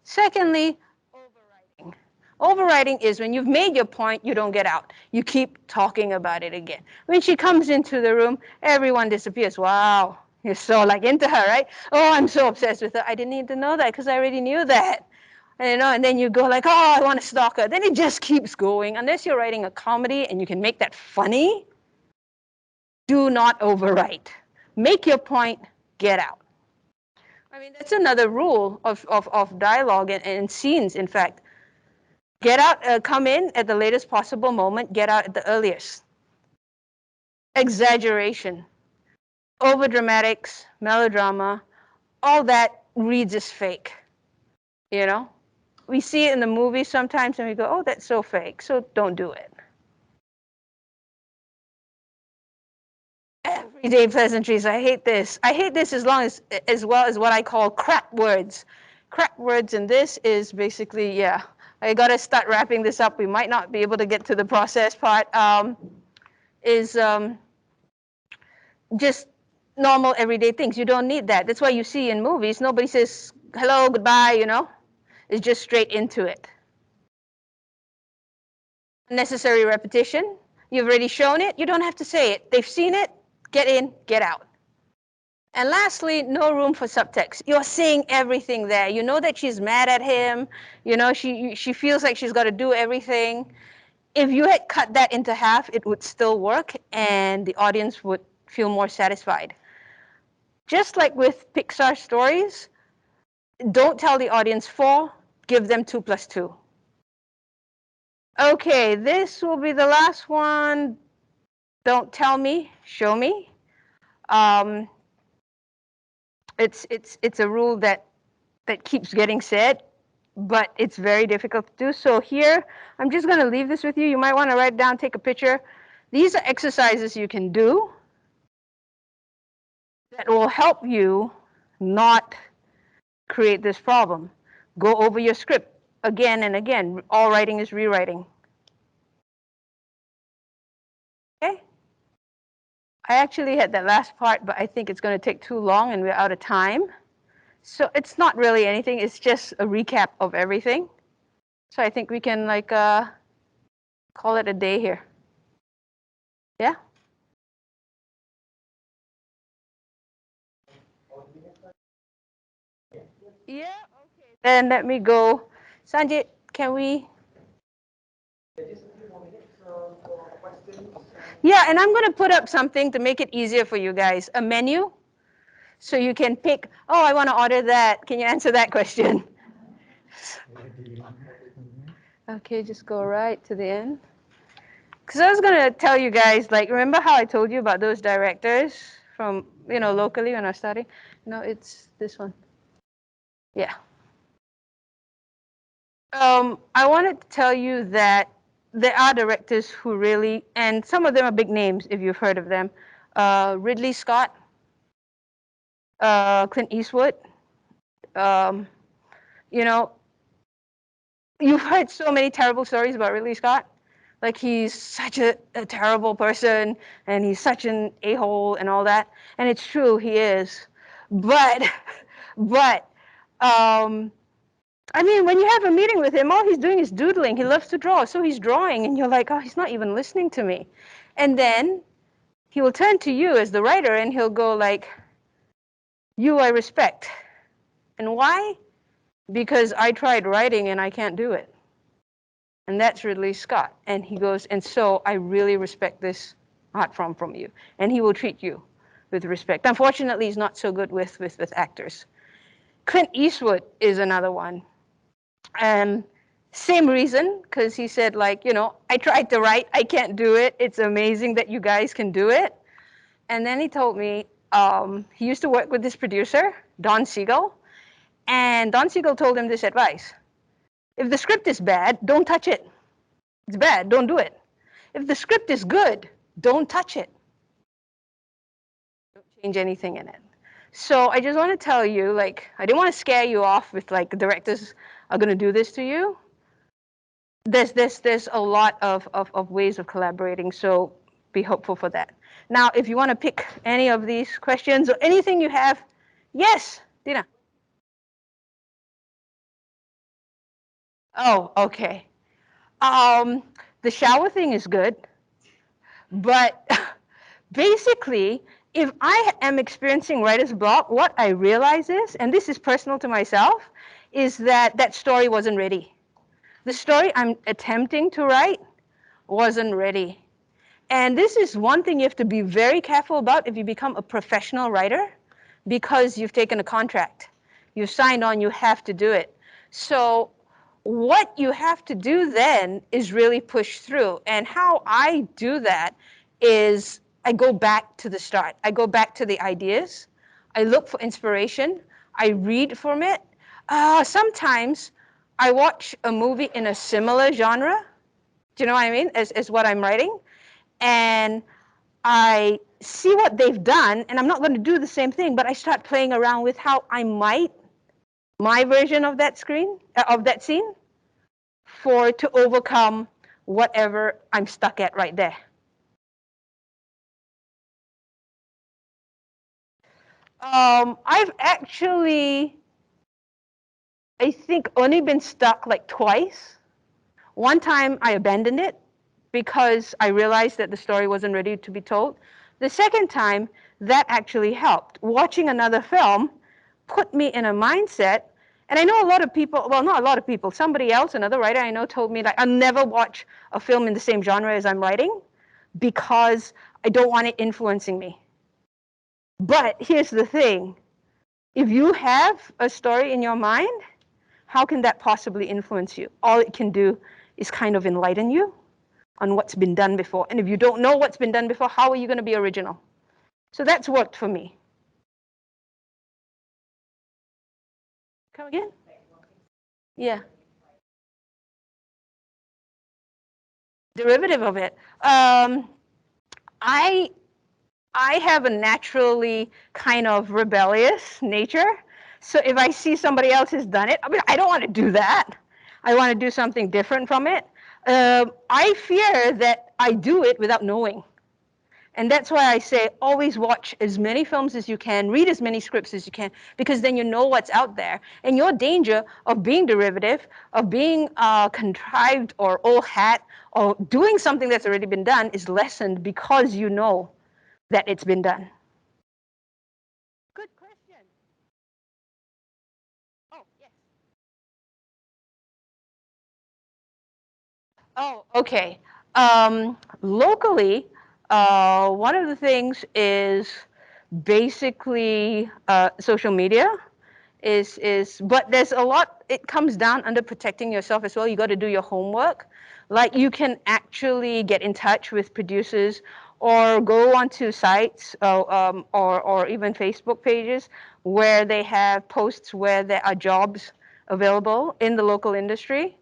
Secondly, overwriting. Overwriting is when you've made your point, you don't get out. You keep talking about it again. When she comes into the room, everyone disappears. Wow, you're so like into her, right? Oh, I'm so obsessed with her. I didn't need to know that because I already knew that. And then you go like, oh, I want to stalk her. Then it just keeps going. Unless you're writing a comedy and you can make that funny, do not overwrite. Make your point, get out. I mean, that's another rule of dialogue and scenes, in fact. Get out, come in at the latest possible moment, get out at the earliest. Exaggeration, overdramatics, melodrama, all that reads as fake, We see it in the movies sometimes and we go, oh, that's so fake, so don't do it. Everyday pleasantries, I hate this. I hate this as well as what I call crap words. Crap words, and this is basically, yeah, I gotta start wrapping this up. We might not be able to get to the process part. Just normal everyday things. You don't need that. That's why you see in movies, nobody says hello, goodbye, It's just straight into it. Necessary repetition. You've already shown it. You don't have to say it. They've seen it. Get in, get out. And lastly, no room for subtext. You're saying everything there. You know that she's mad at him. She feels like she's got to do everything. If you had cut that into half, it would still work and the audience would feel more satisfied. Just like with Pixar stories, don't tell the audience 4, give them 2 + 2. Okay, this will be the last one. Don't tell me, show me. It's a rule that keeps getting said, but it's very difficult to do. So here, I'm just going to leave this with you. You might want to write it down, take a picture. These are exercises you can do that will help you not create this problem. Go over your script again and again. All writing is rewriting. Okay? I actually had that last part, but I think it's going to take too long and we're out of time. So it's not really anything. It's just a recap of everything. So I think we can call it a day here. Yeah? Yeah, okay. Then let me go. Sanjit, can we? Yeah, and I'm going to put up something to make it easier for you guys, a menu. So you can pick, oh, I want to order that. Can you answer that question? Okay, just go right to the end. Because I was going to tell you guys, remember how I told you about those directors from, locally when I was studying? No, it's this one. Yeah. I wanted to tell you that there are directors who really, and some of them are big names if you've heard of them. Ridley Scott, Clint Eastwood. You've heard so many terrible stories about Ridley Scott. Like he's such a terrible person and he's such an a-hole and all that. And it's true, he is. But I mean, when you have a meeting with him, all he's doing is doodling. He loves to draw, so he's drawing, and you're like, oh, he's not even listening to me. And then he will turn to you as the writer, and he'll go like, you I respect. And why? Because I tried writing, and I can't do it. And that's Ridley Scott. And he goes, and so I really respect this art form from you, and he will treat you with respect. Unfortunately, he's not so good with actors. Clint Eastwood is another one. And same reason, because he said, like, I tried to write, I can't do it. It's amazing that you guys can do it. And then he told me he used to work with this producer, Don Siegel, and Don Siegel told him this advice. If the script is bad, don't touch it. It's bad, don't do it. If the script is good, don't touch it. Don't change anything in it. So I just want to tell you, like, I didn't want to scare you off with, like, directors are going to do this to you. There's a lot of ways of collaborating, so be hopeful for that. Now, if you want to pick any of these questions or anything you have, yes, Dina. Oh, okay. The shower thing is good, but basically, if I am experiencing writer's block, what I realize is, and this is personal to myself, is that story wasn't ready. The story I'm attempting to write wasn't ready. And this is one thing you have to be very careful about if you become a professional writer, because you've taken a contract. You've signed on, you have to do it. So what you have to do then is really push through. And how I do that is I go back to the start. I go back to the ideas. I look for inspiration. I read from it. Sometimes I watch a movie in a similar genre, do you know what I mean, as what I'm writing? And I see what they've done, and I'm not going to do the same thing, but I start playing around with how I might, my version of that scene, to overcome whatever I'm stuck at right there. I've actually, I think, only been stuck like twice. One time I abandoned it because I realized that the story wasn't ready to be told. The second time, that actually helped. Watching another film put me in a mindset, and I know a lot of people, well, not a lot of people, somebody else, another writer I know told me, like, I'll never watch a film in the same genre as I'm writing because I don't want it influencing me. But here's the thing. If you have a story in your mind, how can that possibly influence you? All it can do is kind of enlighten you on what's been done before. And if you don't know what's been done before, how are you going to be original? So that's worked for me. Come again? Yeah. Derivative of it. I have a naturally kind of rebellious nature. So if I see somebody else has done it, I mean, I don't want to do that. I want to do something different from it. I fear that I do it without knowing. And that's why I say always watch as many films as you can, read as many scripts as you can, because then you know what's out there. And your danger of being derivative, of being contrived or old hat, or doing something that's already been done is lessened because you know that it's been done. Good question. Oh, yes. Oh, okay. Locally, one of the things is basically social media. But there's a lot, it comes down under protecting yourself as well. You got to do your homework. Like, you can actually get in touch with producers or go onto sites or even Facebook pages where they have posts where there are jobs available in the local industry.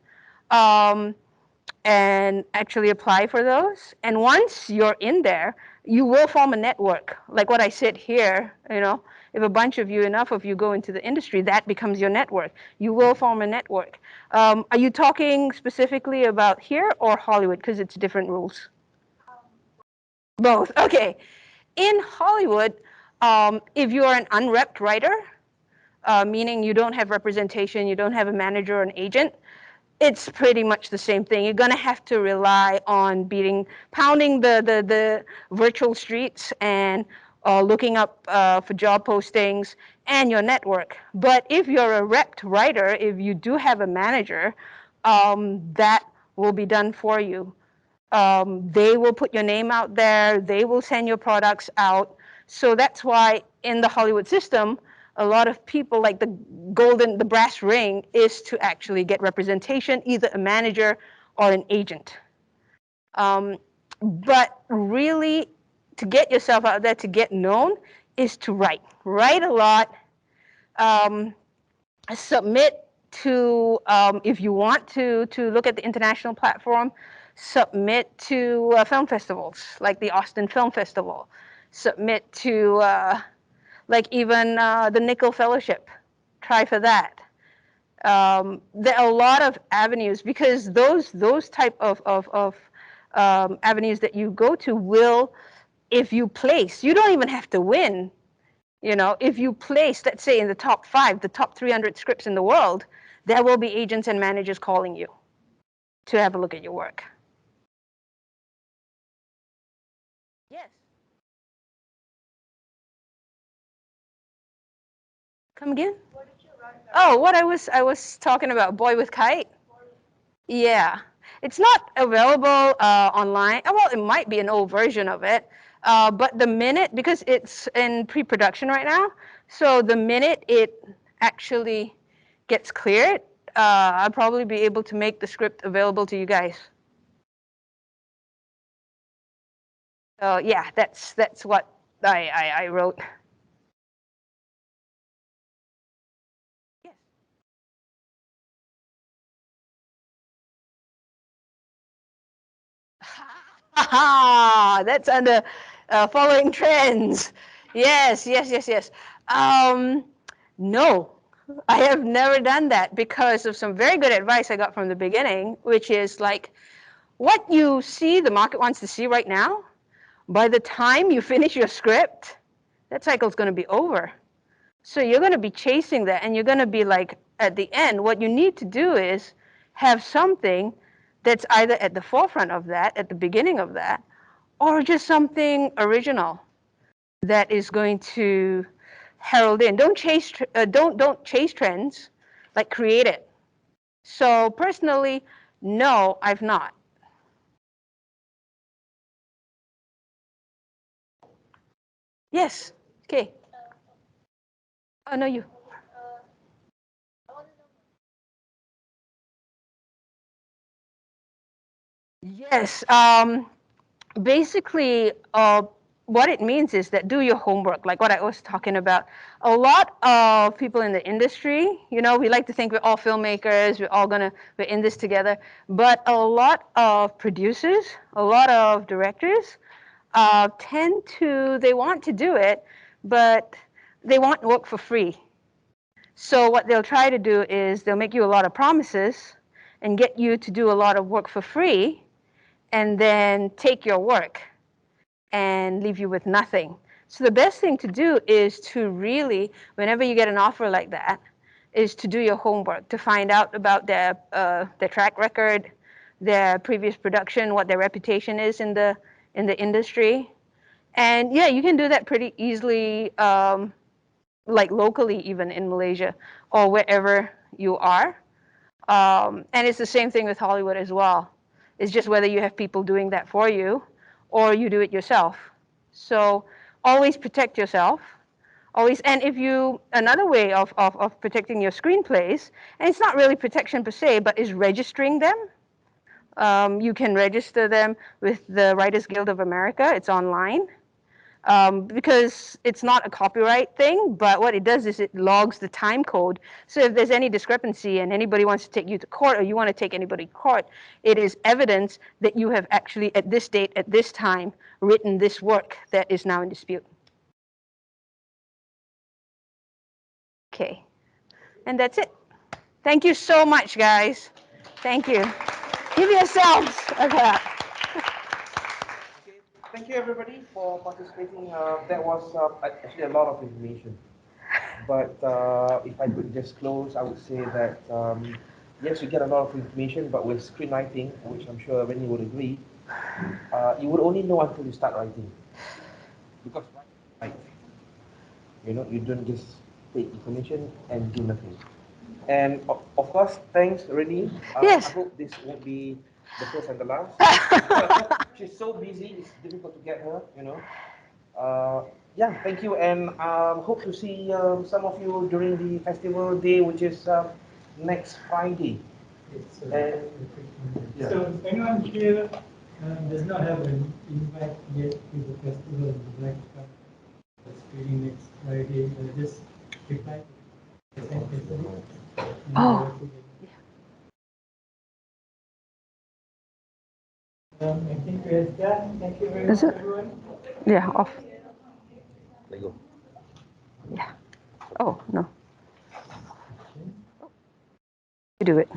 And actually apply for those. And once you're in there, you will form a network. Like what I said here, if a bunch of you, enough of you go into the industry, that becomes your network. You will form a network. Are you talking specifically about here or Hollywood? Because it's different rules. Both. Okay. In Hollywood, if you are an unrepped writer, meaning you don't have representation, you don't have a manager or an agent, it's pretty much the same thing. You're going to have to rely on pounding the virtual streets and looking up for job postings and your network. But if you're a repped writer, if you do have a manager, that will be done for you. They will put your name out there. They will send your products out. So that's why in the Hollywood system, a lot of people like the brass ring is to actually get representation, either a manager or an agent. But really, to get yourself out there, to get known, is to write. Write a lot. Submit to, if you want to look at the international platform, submit to film festivals, like the Austin Film Festival. Submit to, like even the Nicholl Fellowship. Try for that. There are a lot of avenues, because those type of avenues that you go to will, if you place, you don't even have to win. You know, if you place, let's say in the top 5, the top 300 scripts in the world, there will be agents and managers calling you to have a look at your work. Yes. Come again? What did you write about? Oh, what I was talking about, Boy with Kite. Yeah. It's not available online. Well, it might be an old version of it. But the minute, because it's in pre-production right now, so the minute it actually gets cleared, I'll probably be able to make the script available to you guys. So yeah, that's what I wrote. Yes. That's under following trends. Yes, yes, yes, yes. No, I have never done that because of some very good advice I got from the beginning, which is like, what you see the market wants to see right now, by the time you finish your script, that cycle's going to be over. So you're going to be chasing that, and you're going to be like, at the end, what you need to do is have something that's either at the forefront of that, at the beginning of that, or just something original that is going to herald in. Don't chase trends, like create it. So personally, no, I've not. Yes. Okay. Oh no, you. Yes. Basically, what it means is that do your homework, like what I was talking about. A lot of people in the industry, you know, we like to think we're all filmmakers, we're in this together, but a lot of producers, a lot of directors they want to do it, but they want work for free. So what they'll try to do is they'll make you a lot of promises and get you to do a lot of work for free, and then take your work and leave you with nothing. So the best thing to do is to really, whenever you get an offer like that, is to do your homework, to find out about their track record, their previous production, what their reputation is in the industry. And yeah, you can do that pretty easily, like locally, even in Malaysia or wherever you are. And it's the same thing with Hollywood as well. It's just whether you have people doing that for you or you do it yourself. So always protect yourself. Always, and if you, another way of protecting your screenplays, and it's not really protection per se, but is registering them. You can register them with the Writers Guild of America. It's online. Because it's not a copyright thing, but what it does is it logs the time code. So if there's any discrepancy and anybody wants to take you to court, or you want to take anybody to court, it is evidence that you have actually, at this date, at this time, written this work that is now in dispute. Okay, and that's it. Thank you so much, guys. Thank you. Give yourselves a clap. Thank you, everybody, for participating. That was actually a lot of information. But if I could just close, I would say that yes, you get a lot of information, but with screenwriting, which I'm sure Renee would agree, you would only know until you start writing. Because right, you don't just take information and do nothing. And of course, thanks, Renee. I Yes. hope this won't be the first and the last. She's so busy, it's difficult to get her, you know. Yeah, thank you, and hope to see some of you during the festival day, which is next Friday. And, yeah. So if anyone here does not have an invite yet to the festival and would like to come to the screening next Friday, just reply to the same festival. Oh. I think we are done. Thank you very Is much, it? everyone. Yeah, off. Let go. Yeah. Oh, no. You do it.